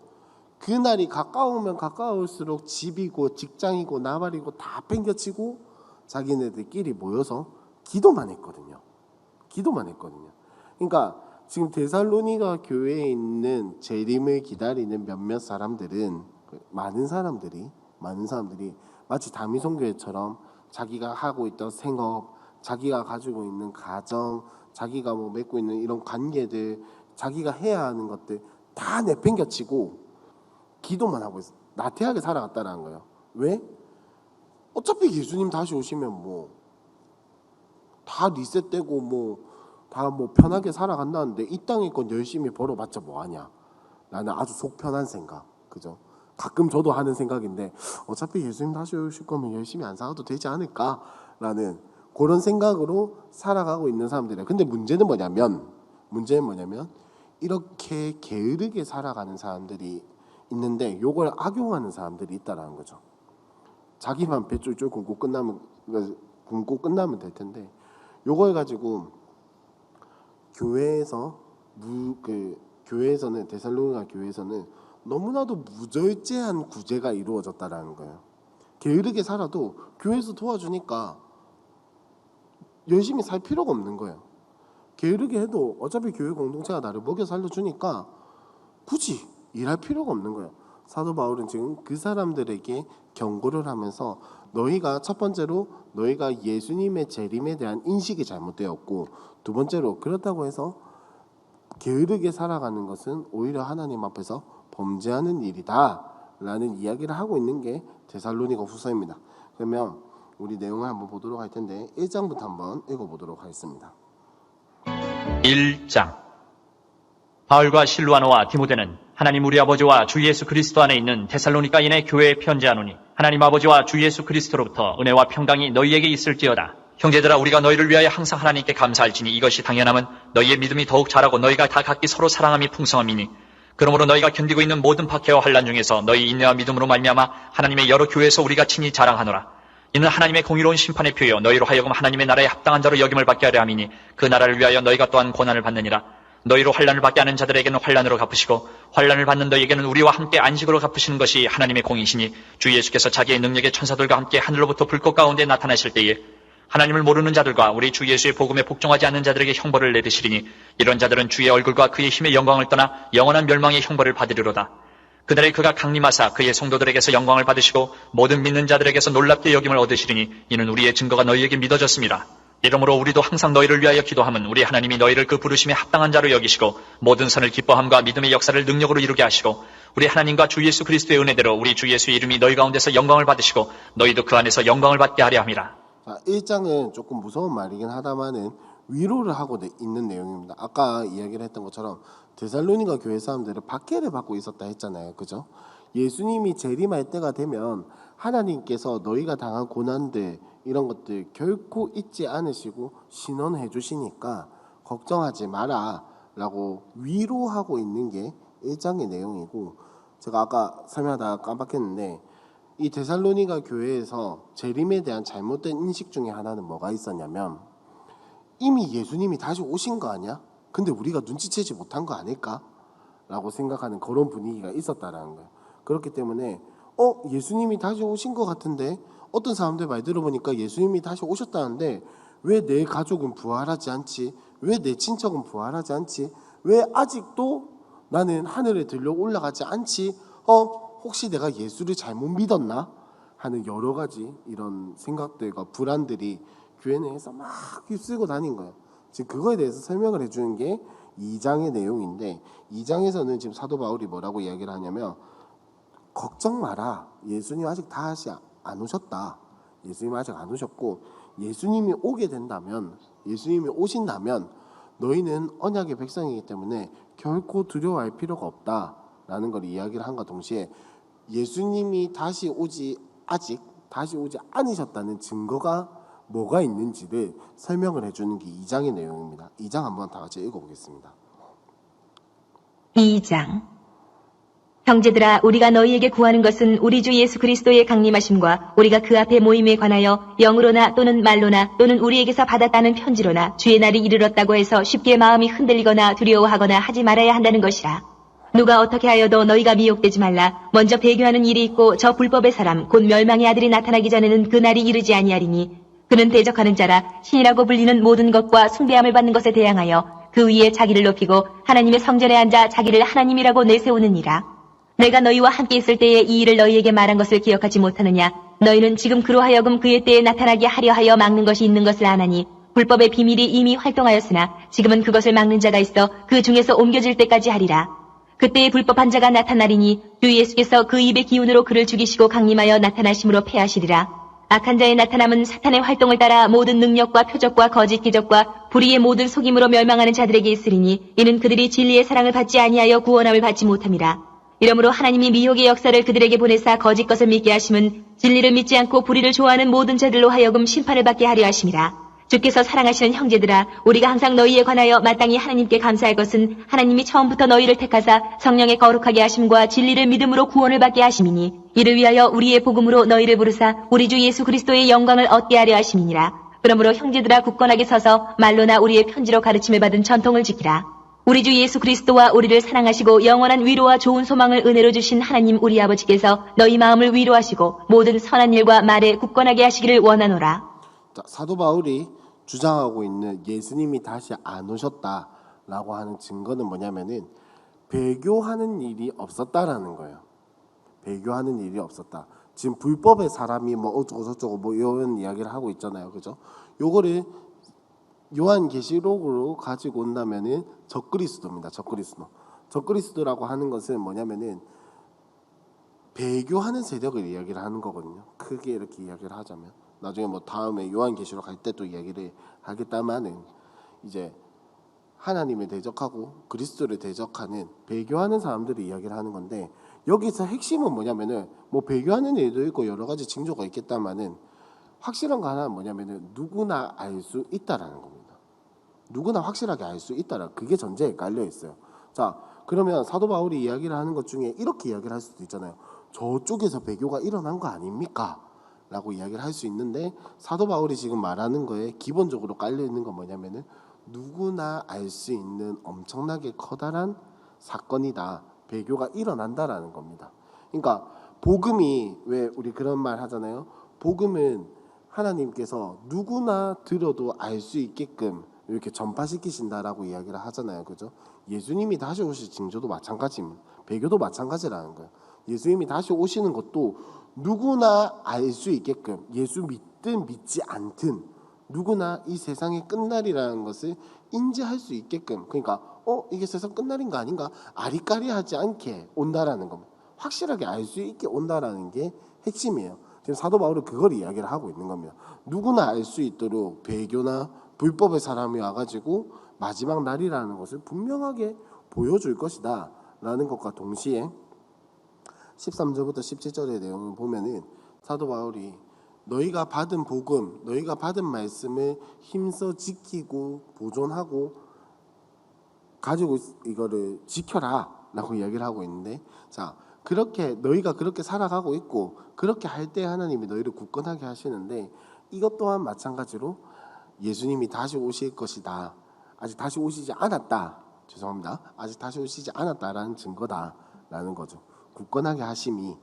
그 날이 가까우면 가까울수록 집이고 직장이고 나발이고 다 팽겨치고 자기네들끼리 모여서 기도만 했거든요. 그러니까 지금 데살로니가 교회에 있는 재림을 기다리는 몇몇 사람들은, 많은 사람들이 마치 다미성교회처럼 자기가 하고 있던 생업, 자기가 가지고 있는 가정, 자기가 뭐 맺고 있는 이런 관계들, 자기가 해야 하는 것들 다 내팽겨치고 기도만 하고 있어. 나태하게 살아갔다라는 거예요. 왜? 어차피 예수님 다시 오시면 뭐 다 리셋되고 뭐 다 뭐 편하게 살아간다는데 이 땅의 건 열심히 벌어봤자 뭐하냐. 나는 아주 속 편한 생각. 그죠? 가끔 저도 하는 생각인데 어차피 예수님 다시 오실 거면 열심히 안 살아도 되지 않을까라는 그런 생각으로 살아가고 있는 사람들이에요. 근데 문제는 뭐냐면 이렇게 게으르게 살아가는 사람들이 있는데 요걸 악용하는 사람들이 있다라는 거죠. 자기만 배 쫄쫄 굶고 끝나면 될 텐데 요걸 가지고 교회에서는 데살로니가 교회에서는 너무나도 무절제한 구제가 이루어졌다라는 거예요. 게으르게 살아도 교회에서 도와주니까 열심히 살 필요가 없는 거예요. 게으르게 해도 어차피 교회 공동체가 나를 먹여 살려주니까 굳이 일할 필요가 없는 거예요. 사도 바울은 지금 그 사람들에게 경고를 하면서 너희가 첫 번째로 너희가 예수님의 재림에 대한 인식이 잘못되었고 두 번째로 그렇다고 해서 게으르게 살아가는 것은 오히려 하나님 앞에서 범죄하는 일이다 라는 이야기를 하고 있는 게 데살로니가 후서입니다. 그러면 우리 내용을 한번 보도록 할 텐데 1장부터 한번 읽어보도록 하겠습니다. 1장. 바울과 실루아노와 디모데는 하나님 우리 아버지와 주 예수 그리스도 안에 있는 데살로니가인의 교회에 편지하노니 하나님 아버지와 주 예수 그리스도로부터 은혜와 평강이 너희에게 있을지어다. 형제들아, 우리가 너희를 위하여 항상 하나님께 감사할지니 이것이 당연함은 너희의 믿음이 더욱 자라고 너희가 다 각기 서로 사랑함이 풍성함이니 그러므로 너희가 견디고 있는 모든 박해와 환난 중에서 너희 인내와 믿음으로 말미암아 하나님의 여러 교회에서 우리가 친히 자랑하노라. 이는 하나님의 공의로운 심판의 표요 너희로 하여금 하나님의 나라에 합당한 자로 여김을 받게 하려 함이니 그 나라를 위하여 너희가 또한 고난을 받느니라. 너희로 환난을 받게 하는 자들에게는 환난으로 갚으시고 환난을 받는 너희에게는 우리와 함께 안식으로 갚으시는 것이 하나님의 공이시니 주 예수께서 자기의 능력의 천사들과 함께 하늘로부터 불꽃 가운데 나타나실 때에 하나님을 모르는 자들과 우리 주 예수의 복음에 복종하지 않는 자들에게 형벌을 내리시리니 이런 자들은 주의 얼굴과 그의 힘의 영광을 떠나 영원한 멸망의 형벌을 받으리로다. 그날에 그가 강림하사 그의 성도들에게서 영광을 받으시고 모든 믿는 자들에게서 놀랍게 여김을 얻으시리니 이는 우리의 증거가 너희에게 믿어졌습니다. 이러므로 우리도 항상 너희를 위하여 기도함은 우리 하나님이 너희를 그 부르심에 합당한 자로 여기시고 모든 선을 기뻐함과 믿음의 역사를 능력으로 이루게 하시고 우리 하나님과 주 예수 그리스도의 은혜대로 우리 주 예수의 이름이 너희 가운데서 영광을 받으시고 너희도 그 안에서 영광을 받게 하려 함이라. 자, 1장은 조금 무서운 말이긴 하다마는 위로를 하고 있는 내용입니다. 아까 이야기를 했던 것처럼 데살로니가 교회 사람들은 박해를 받고 있었다 했잖아요. 그죠? 예수님이 재림할 때가 되면 하나님께서 너희가 당한 고난들 이런 것들 결코 잊지 않으시고 신원해 주시니까 걱정하지 마라 라고 위로하고 있는 게 1장의 내용이고 제가 아까 설명하다가 깜빡했는데 이 데살로니가 교회에서 재림에 대한 잘못된 인식 중에 하나는 뭐가 있었냐면 이미 예수님이 다시 오신 거 아니야? 근데 우리가 눈치채지 못한 거 아닐까? 라고 생각하는 그런 분위기가 있었다라는 거예요. 그렇기 때문에 예수님이 다시 오신 것 같은데 어떤 사람들 말 들어보니까 예수님이 다시 오셨다는데 왜 내 가족은 부활하지 않지? 왜 내 친척은 부활하지 않지? 왜 아직도 나는 하늘에 들려 올라가지 않지? 혹시 내가 예수를 잘못 믿었나? 하는 여러 가지 이런 생각들과 불안들이 교회 내에서 막 휩쓸고 다닌 거예요. 지금 그거에 대해서 설명을 해주는 게 2장의 내용인데 2장에서는 지금 사도 바울이 뭐라고 이야기를 하냐면 걱정 마라. 예수님 아직 다시 안 오셨다. 예수님 아직 안 오셨고 예수님이 오게 된다면 예수님이 오신다면 너희는 언약의 백성이기 때문에 결코 두려워할 필요가 없다라는 걸 이야기를 한과 동시에 예수님이 다시 오지 않으셨다는 증거가 뭐가 있는지를 설명을 해주는 게 2장의 내용입니다. 2장 한번 다 같이 읽어보겠습니다. 2장. 형제들아, 우리가 너희에게 구하는 것은 우리 주 예수 그리스도의 강림하심과 우리가 그 앞에 모임에 관하여 영으로나 또는 말로나 또는 우리에게서 받았다는 편지로나 주의 날이 이르렀다고 해서 쉽게 마음이 흔들리거나 두려워하거나 하지 말아야 한다는 것이라. 누가 어떻게 하여도 너희가 미혹되지 말라. 먼저 배교하는 일이 있고 저 불법의 사람 곧 멸망의 아들이 나타나기 전에는 그 날이 이르지 아니하리니 그는 대적하는 자라 신이라고 불리는 모든 것과 숭배함을 받는 것에 대항하여 그 위에 자기를 높이고 하나님의 성전에 앉아 자기를 하나님이라고 내세우느니라. 내가 너희와 함께 있을 때에 이 일을 너희에게 말한 것을 기억하지 못하느냐? 너희는 지금 그로 하여금 그의 때에 나타나게 하려 하여 막는 것이 있는 것을 아나니 불법의 비밀이 이미 활동하였으나 지금은 그것을 막는 자가 있어 그 중에서 옮겨질 때까지 하리라. 그때의 불법한 자가 나타나리니 주 예수께서 그 입의 기운으로 그를 죽이시고 강림하여 나타나심으로 패하시리라. 악한 자의 나타남은 사탄의 활동을 따라 모든 능력과 표적과 거짓 기적과 불의의 모든 속임으로 멸망하는 자들에게 있으리니 이는 그들이 진리의 사랑을 받지 아니하여 구원함을 받지 못함이라. 이러므로 하나님이 미혹의 역사를 그들에게 보내사 거짓 것을 믿게 하심은 진리를 믿지 않고 불의를 좋아하는 모든 자들로 하여금 심판을 받게 하려 하심이라. 주께서 사랑하시는 형제들아, 우리가 항상 너희에 관하여 마땅히 하나님께 감사할 것은 하나님이 처음부터 너희를 택하사 성령의 거룩하게 하심과 진리를 믿음으로 구원을 받게 하심이니 이를 위하여 우리의 복음으로 너희를 부르사 우리 주 예수 그리스도의 영광을 얻게 하려 하심이니라. 그러므로 형제들아, 굳건하게 서서 말로나 우리의 편지로 가르침을 받은 전통을 지키라. 우리 주 예수 그리스도와 우리를 사랑하시고 영원한 위로와 좋은 소망을 은혜로 주신 하나님 우리 아버지께서 너희 마음을 위로하시고 모든 선한 일과 말에 굳건하게 하시기를 원하노라. 자, 사도 바울이 주장하고 있는 예수님이 다시 안 오셨다라고 하는 증거는 뭐냐면은 배교하는 일이 없었다라는 거예요. 배교하는 일이 없었다. 지금 불법의 사람이 뭐 어쩌고 저쩌고 뭐 이런 이야기를 하고 있잖아요, 그죠? 요거를 요한계시록으로 가지고 온다면은 적그리스도입니다. 적그리스도라고 하는 것은 뭐냐면은 배교하는 세력을 이야기를 하는 거거든요. 크게 이렇게 이야기를 하자면 나중에 뭐 다음에 요한계시록 갈 때 또 이야기를 하겠다마는 이제 하나님을 대적하고 그리스도를 대적하는 배교하는 사람들이 이야기를 하는 건데 여기서 핵심은 뭐냐면은 뭐 배교하는 일도 있고 여러 가지 징조가 있겠다마는 확실한 거 하나는 뭐냐면은 누구나 알 수 있다라는 겁니다. 누구나 확실하게 알 수 있다라 그게 전제에 깔려 있어요. 자, 그러면 사도 바울이 이야기를 하는 것 중에 이렇게 이야기를 할 수도 있잖아요. 저쪽에서 배교가 일어난 거 아닙니까? 라고 이야기를 할 수 있는데 사도 바울이 지금 말하는 거에 기본적으로 깔려 있는 건 뭐냐면은 누구나 알 수 있는 엄청나게 커다란 사건이다. 배교가 일어난다라는 겁니다. 그러니까 복음이 왜 우리 그런 말 하잖아요. 복음은 하나님께서 누구나 들어도 알 수 있게끔 이렇게 전파시키신다라고 이야기를 하잖아요. 그죠? 예수님이 다시 오실 징조도 마찬가지입니다. 배교도 마찬가지라는 거예요. 예수님이 다시 오시는 것도 누구나 알 수 있게끔 예수 믿든 믿지 않든 누구나 이 세상의 끝날이라는 것을 인지할 수 있게끔 그러니까 이게 세상 끝날인 거 아닌가 아리까리하지 않게 온다라는 겁니다. 확실하게 알 수 있게 온다라는 게 핵심이에요. 지금 사도 바울은 그걸 이야기를 하고 있는 겁니다. 누구나 알 수 있도록 배교나 불법의 사람이 와가지고 마지막 날이라는 것을 분명하게 보여줄 것이다 라는 것과 동시에 13절부터 17절의 내용을 보면은 사도 바울이 너희가 받은 복음, 너희가 받은 말씀을 힘써 지키고 보존하고 가지고 이거를 지켜라 라고 이야기를 하고 있는데 자 그렇게 너희가 그렇게 살아가고 있고 그렇게 할 때 하나님이 너희를 굳건하게 하시는데 이것 또한 마찬가지로 예수님이 다시 오실 것이다. 아직 다시 오시지 않았다. 죄송합니다. 아직 다시 오시지 않았다라는 증거다라는 거죠. 굳건하게 하심이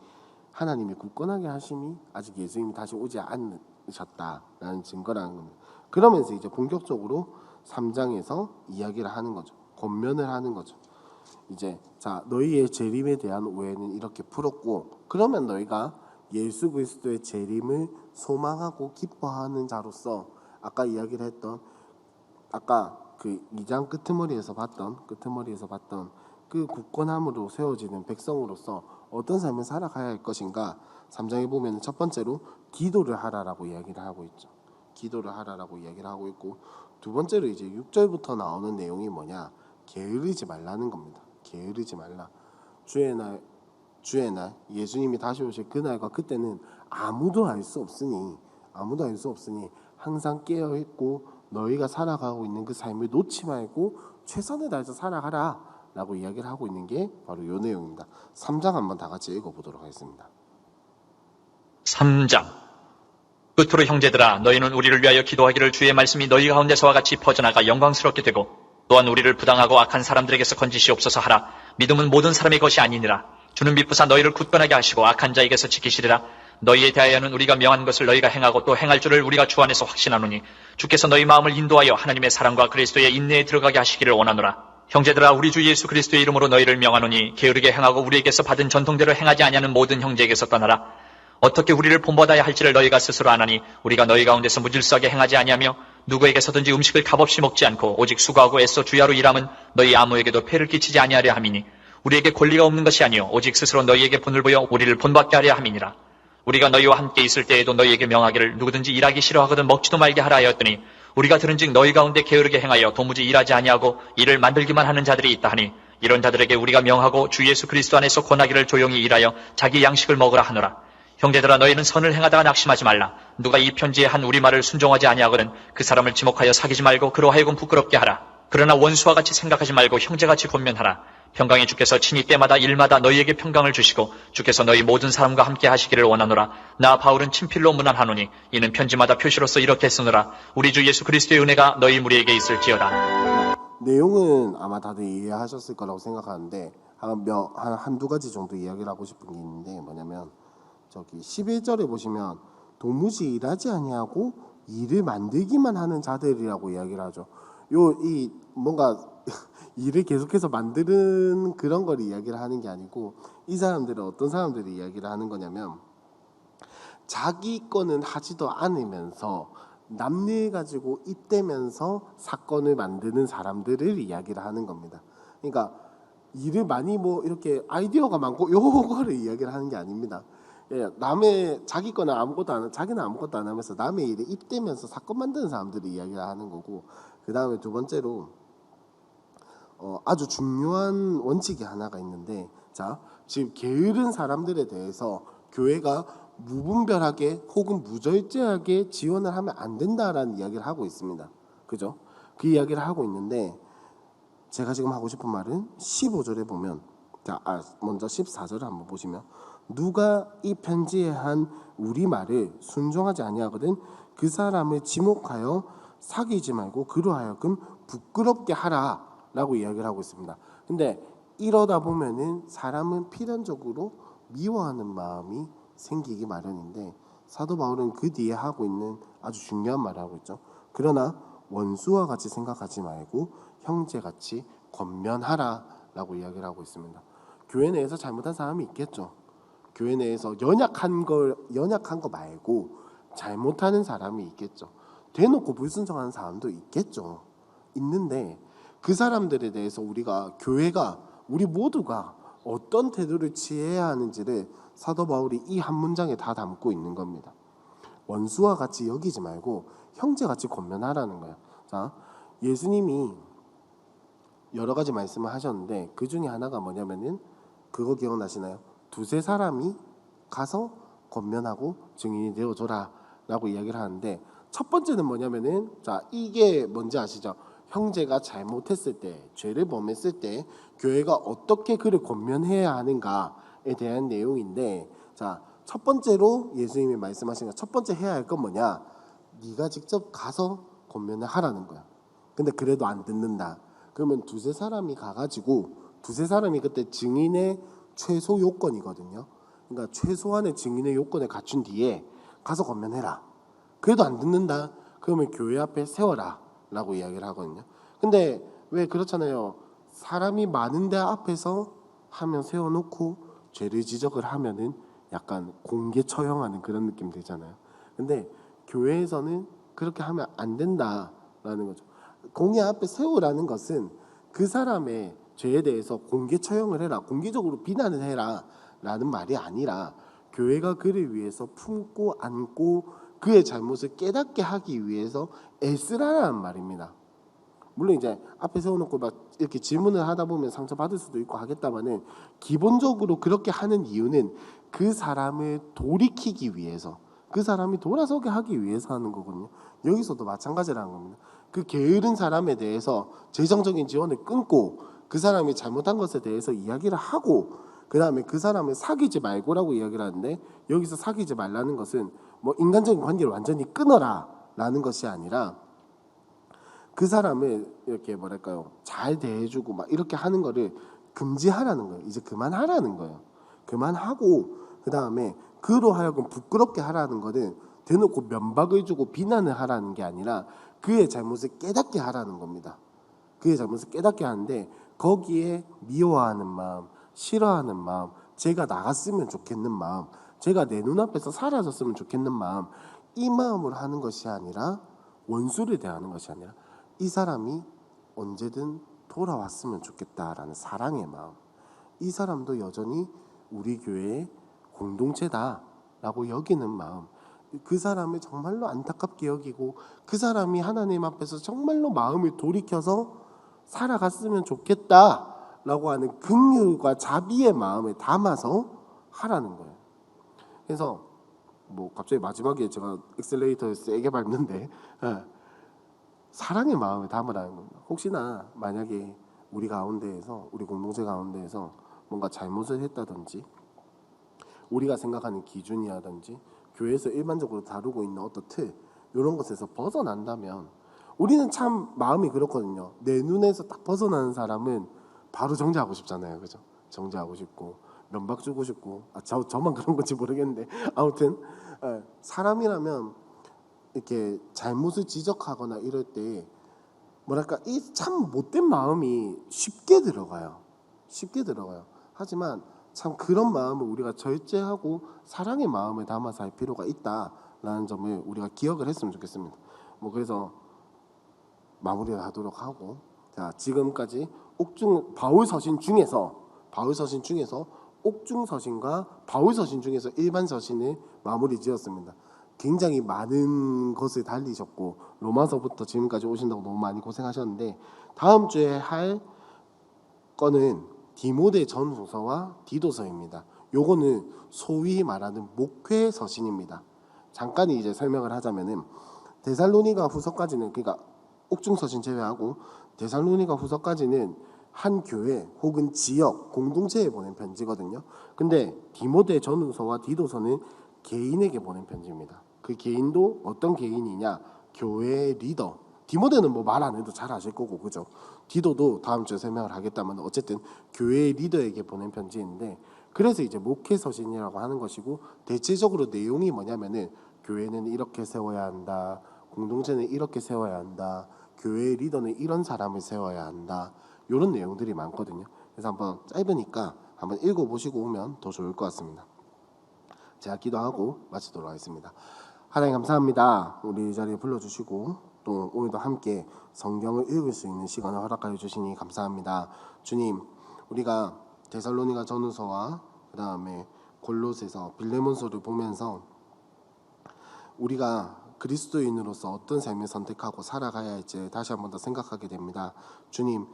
하나님이 굳건하게 하심이 아직 예수님이 다시 오지 않으셨다라는 증거라는 겁니다. 그러면서 이제 본격적으로 3장에서 이야기를 하는 거죠. 권면을 하는 거죠. 이제 자 너희의 재림에 대한 오해는 이렇게 풀었고 그러면 너희가 예수 그리스도의 재림을 소망하고 기뻐하는 자로서 아까 이야기를 했던 아까 그 2장 끄트머리에서 봤던 그 굳건함으로 세워지는 백성으로서 어떤 삶을 살아가야 할 것인가 3장에 보면 첫 번째로 기도를 하라라고 이야기를 하고 있죠. 기도를 하라라고 이야기를 하고 있고 두 번째로 이제 6절부터 나오는 내용이 뭐냐 게으르지 말라는 겁니다. 게으르지 말라. 주의 날 예수님이 다시 오실 그날과 그때는 아무도 알 수 없으니 항상 깨어 있고 너희가 살아가고 있는 그 삶을 놓지 말고 최선을 다해서 살아가라 라고 이야기를 하고 있는 게 바로 이 내용입니다. 3장 한번 다 같이 읽어보도록 하겠습니다. 3장 끝으로 형제들아 너희는 우리를 위하여 기도하기를 주의 말씀이 너희 가운데서와 같이 퍼져나가 영광스럽게 되고 또한 우리를 부당하고 악한 사람들에게서 건지시옵소서 하라. 믿음은 모든 사람의 것이 아니니라. 주는 미쁘사 너희를 굳건하게 하시고 악한 자에게서 지키시리라. 너희에 대하여는 우리가 명한 것을 너희가 행하고 또 행할 줄을 우리가 주 안에서 확신하노니 주께서 너희 마음을 인도하여 하나님의 사랑과 그리스도의 인내에 들어가게 하시기를 원하노라. 형제들아 우리 주 예수 그리스도의 이름으로 너희를 명하노니 게으르게 행하고 우리에게서 받은 전통대로 행하지 아니하는 모든 형제에게서 떠나라. 어떻게 우리를 본받아야 할지를 너희가 스스로 아나니 우리가 너희 가운데서 무질서하게 행하지 아니하며 누구에게서든지 음식을 값없이 먹지 않고 오직 수고하고 애써 주야로 일함은 너희 아무에게도 폐를 끼치지 아니하려 함이니 우리에게 권리가 없는 것이 아니요 오직 스스로 너희에게 본을 보여 우리를 본받게 하려 함이니라. 우리가 너희와 함께 있을 때에도 너희에게 명하기를 누구든지 일하기 싫어하거든 먹지도 말게 하라 하였더니 우리가 들은즉 너희 가운데 게으르게 행하여 도무지 일하지 아니하고 일을 만들기만 하는 자들이 있다 하니 이런 자들에게 우리가 명하고 주 예수 그리스도 안에서 권하기를 조용히 일하여 자기 양식을 먹으라 하노라. 형제들아 너희는 선을 행하다가 낙심하지 말라. 누가 이 편지에 한 우리 말을 순종하지 아니하거든 그 사람을 지목하여 사귀지 말고 그로 하여금 부끄럽게 하라. 그러나 원수와 같이 생각하지 말고 형제같이 권면하라. 평강의 주께서 친히 때마다 일마다 너희에게 평강을 주시고 주께서 너희 모든 사람과 함께 하시기를 원하노라. 나 바울은 친필로 문안하노니 이는 편지마다 표시로서 이렇게 쓰노라. 우리 주 예수 그리스도의 은혜가 너희 무리에게 있을지어다. 내용은 아마 다들 이해하셨을 거라고 생각하는데 한두 가지 정도 이야기를 하고 싶은 게 있는데 뭐냐면 저기 11절에 보시면 도무지 일하지 아니하고 일을 만들기만 하는 자들이라고 이야기를 하죠. 이 뭔가 일을 계속해서 만드는 그런 걸 이야기를 하는 게 아니고 이 사람들은 어떤 사람들이 이야기를 하는 거냐면 자기 거는 하지도 않으면서 남일 가지고 입대면서 사건을 만드는 사람들을 이야기를 하는 겁니다. 그러니까 일을 많이 뭐 이렇게 아이디어가 많고 요거를 이야기를 하는 게 아닙니다. 예, 남의 자기 거는 아무것도 안 자기는 아무것도 안 하면서 남의 일에 입대면서 사건 만드는 사람들이 이야기를 하는 거고 그 다음에 두 번째로 아주 중요한 원칙이 하나가 있는데 자 지금 게으른 사람들에 대해서 교회가 무분별하게 혹은 무절제하게 지원을 하면 안 된다라는 이야기를 하고 있습니다. 그죠? 그 이야기를 하고 있는데 제가 지금 하고 싶은 말은 15절에 보면 먼저 14절을 한번 보시면 누가 이 편지에 한 우리 말을 순종하지 아니하거든 그 사람을 지목하여 사귀지 말고 그로 하여금 부끄럽게 하라라고 이야기를 하고 있습니다. 근데 이러다 보면은 사람은 필연적으로 미워하는 마음이 생기기 마련인데 사도 바울은 그 뒤에 하고 있는 아주 중요한 말을 하고 있죠. 그러나 원수와 같이 생각하지 말고 형제같이 권면하라라고 이야기를 하고 있습니다. 교회 내에서 잘못한 사람이 있겠죠. 교회 내에서 연약한 거 말고 잘못하는 사람이 있겠죠. 대놓고 불순종하는 사람도 있겠죠. 있는데 그 사람들에 대해서 교회가 우리 모두가 어떤 태도를 취해야 하는지를 사도 바울이 이 한 문장에 다 담고 있는 겁니다. 원수와 같이 여기지 말고 형제같이 권면하라는 거예요. 자, 예수님이 여러 가지 말씀을 하셨는데 그 중에 하나가 뭐냐면은 그거 기억나시나요? 두세 사람이 가서 권면하고 증인이 되어줘라 라고 이야기를 하는데 첫 번째는 뭐냐면은 자 이게 뭔지 아시죠? 형제가 잘못했을 때 죄를 범했을 때 교회가 어떻게 그를 권면해야 하는가에 대한 내용인데 자 첫 번째로 예수님이 말씀하신 첫 번째 해야 할 건 뭐냐? 네가 직접 가서 권면을 하라는 거야. 근데 그래도 안 듣는다. 그러면 두세 사람이 가가지고 두세 사람이 그때 증인의 최소 요건이거든요. 그러니까 최소한의 증인의 요건을 갖춘 뒤에 가서 권면해라. 그래도 안 듣는다. 그러면 교회 앞에 세워라 라고 이야기를 하거든요. 근데 왜 그렇잖아요. 사람이 많은 데 앞에서 하면 세워놓고 죄를 지적을 하면은 약간 공개 처형하는 그런 느낌 들잖아요. 근데 교회에서는 그렇게 하면 안 된다라는 거죠. 공회 앞에 세우라는 것은 그 사람의 죄에 대해서 공개 처형을 해라, 공개적으로 비난을 해라 라는 말이 아니라 교회가 그를 위해서 품고 안고 그의 잘못을 깨닫게 하기 위해서 애쓰라는 말입니다. 물론 이제 앞에 세워놓고 막 이렇게 질문을 하다 보면 상처받을 수도 있고 하겠다마는 기본적으로 그렇게 하는 이유는 그 사람을 돌이키기 위해서 그 사람이 돌아서게 하기 위해서 하는 거거든요. 여기서도 마찬가지라는 겁니다. 그 게으른 사람에 대해서 재정적인 지원을 끊고 그 사람이 잘못한 것에 대해서 이야기를 하고 그 다음에 그 사람을 사귀지 말고라고 이야기를 하는데 여기서 사귀지 말라는 것은 뭐 인간적인 관계를 완전히 끊어라 라는 것이 아니라 그 사람을 이렇게 뭐랄까요 잘 대해주고 막 이렇게 하는 거를 금지하라는 거예요. 이제 그만하라는 거예요. 그만하고 그 다음에 그로 하여금 부끄럽게 하라는 거는 대놓고 면박을 주고 비난을 하라는 게 아니라 그의 잘못을 깨닫게 하라는 겁니다. 그의 잘못을 깨닫게 하는데 거기에 미워하는 마음, 싫어하는 마음, 제가 나갔으면 좋겠는 마음, 제가 내 눈앞에서 사라졌으면 좋겠는 마음, 이 마음으로 하는 것이 아니라, 원수를 대하는 것이 아니라 이 사람이 언제든 돌아왔으면 좋겠다라는 사랑의 마음, 이 사람도 여전히 우리 교회의 공동체다라고 여기는 마음, 그 사람을 정말로 안타깝게 여기고 그 사람이 하나님 앞에서 정말로 마음을 돌이켜서 살아갔으면 좋겠다라고 하는 긍휼과 자비의 마음을 담아서 하라는 거예요. 그래서 뭐 갑자기 마지막에 제가 엑셀레이터를 세게 밟는데 사랑의 마음을 담으라는 겁니다. 혹시나 만약에 우리 가운데에서, 우리 공동체 가운데에서 뭔가 잘못을 했다든지, 우리가 생각하는 기준이라든지 교회에서 일반적으로 다루고 있는 어떤 틀, 이런 것에서 벗어난다면, 우리는 참 마음이 그렇거든요. 내 눈에서 딱 벗어나는 사람은 바로 정죄하고 싶잖아요, 그죠? 정죄하고 싶고 면박 주고 싶고, 저만 그런 건지 모르겠는데 아무튼 사람이라면 이렇게 잘못을 지적하거나 이럴 때 뭐랄까, 이 참 못된 마음이 쉽게 들어가요. 하지만 참 그런 마음을 우리가 절제하고 사랑의 마음을 담아서 할 필요가 있다라는 점을 우리가 기억을 했으면 좋겠습니다. 뭐 그래서 마무리를 하도록 하고, 자, 지금까지 바울서신 중에서 옥중서신과 바울서신 중에서 일반서신을 마무리 지었습니다. 굉장히 많은 것을 달리셨고 로마서부터 지금까지 오신다고 너무 많이 고생하셨는데, 다음 주에 할 거는 디모데 전후서와 디도서입니다. 요거는 소위 말하는 목회서신입니다. 잠깐 이제 설명을 하자면은, 데살로니가 후서까지는, 그러니까 옥중서신 제외하고 데살로니가 후서까지는 한 교회 혹은 지역 공동체에 보낸 편지거든요. 근데 디모데 전후서와 디도서는 개인에게 보낸 편지입니다. 그 개인도 어떤 개인이냐? 교회의 리더. 디모데는 뭐 말 안 해도 잘 아실 거고, 그죠? 디도도 다음 주에 설명을 하겠다면 어쨌든 교회의 리더에게 보낸 편지인데, 그래서 이제 목회서신이라고 하는 것이고, 대체적으로 내용이 뭐냐면은 교회는 이렇게 세워야 한다, 공동체는 이렇게 세워야 한다, 교회의 리더는 이런 사람을 세워야 한다, 이런 내용들이 많거든요. 그래서 한번 짧으니까 한번 읽어보시고 오면 더 좋을 것 같습니다. 제가 기도하고 마치도록 하겠습니다. 하나님 감사합니다. 우리 이 자리에 불러주시고 또 오늘도 함께 성경을 읽을 수 있는 시간을 허락하여 주시니 감사합니다. 주님, 우리가 데살로니가 전후서와 그 다음에 골로새서, 빌레몬서를 보면서 우리가 그리스도인으로서 어떤 삶을 선택하고 살아가야 할지 다시 한번 더 생각하게 됩니다. 주님,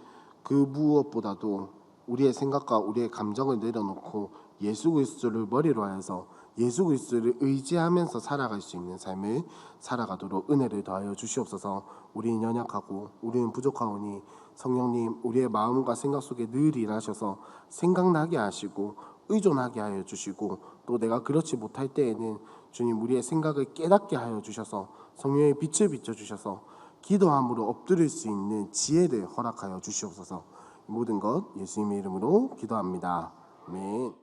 그 무엇보다도 우리의 생각과 우리의 감정을 내려놓고 예수 그리스도를 머리로 하여서 예수 그리스도를 의지하면서 살아갈 수 있는 삶을 살아가도록 은혜를 더하여 주시옵소서. 우리는 연약하고 우리는 부족하오니 성령님, 우리의 마음과 생각 속에 늘 일하셔서 생각나게 하시고 의존하게 하여 주시고, 또 내가 그렇지 못할 때에는 주님, 우리의 생각을 깨닫게 하여 주셔서 성령의 빛을 비춰주셔서 기도함으로 엎드릴 수 있는 지혜를 허락하여 주시옵소서. 모든 것 예수님의 이름으로 기도합니다. 아멘.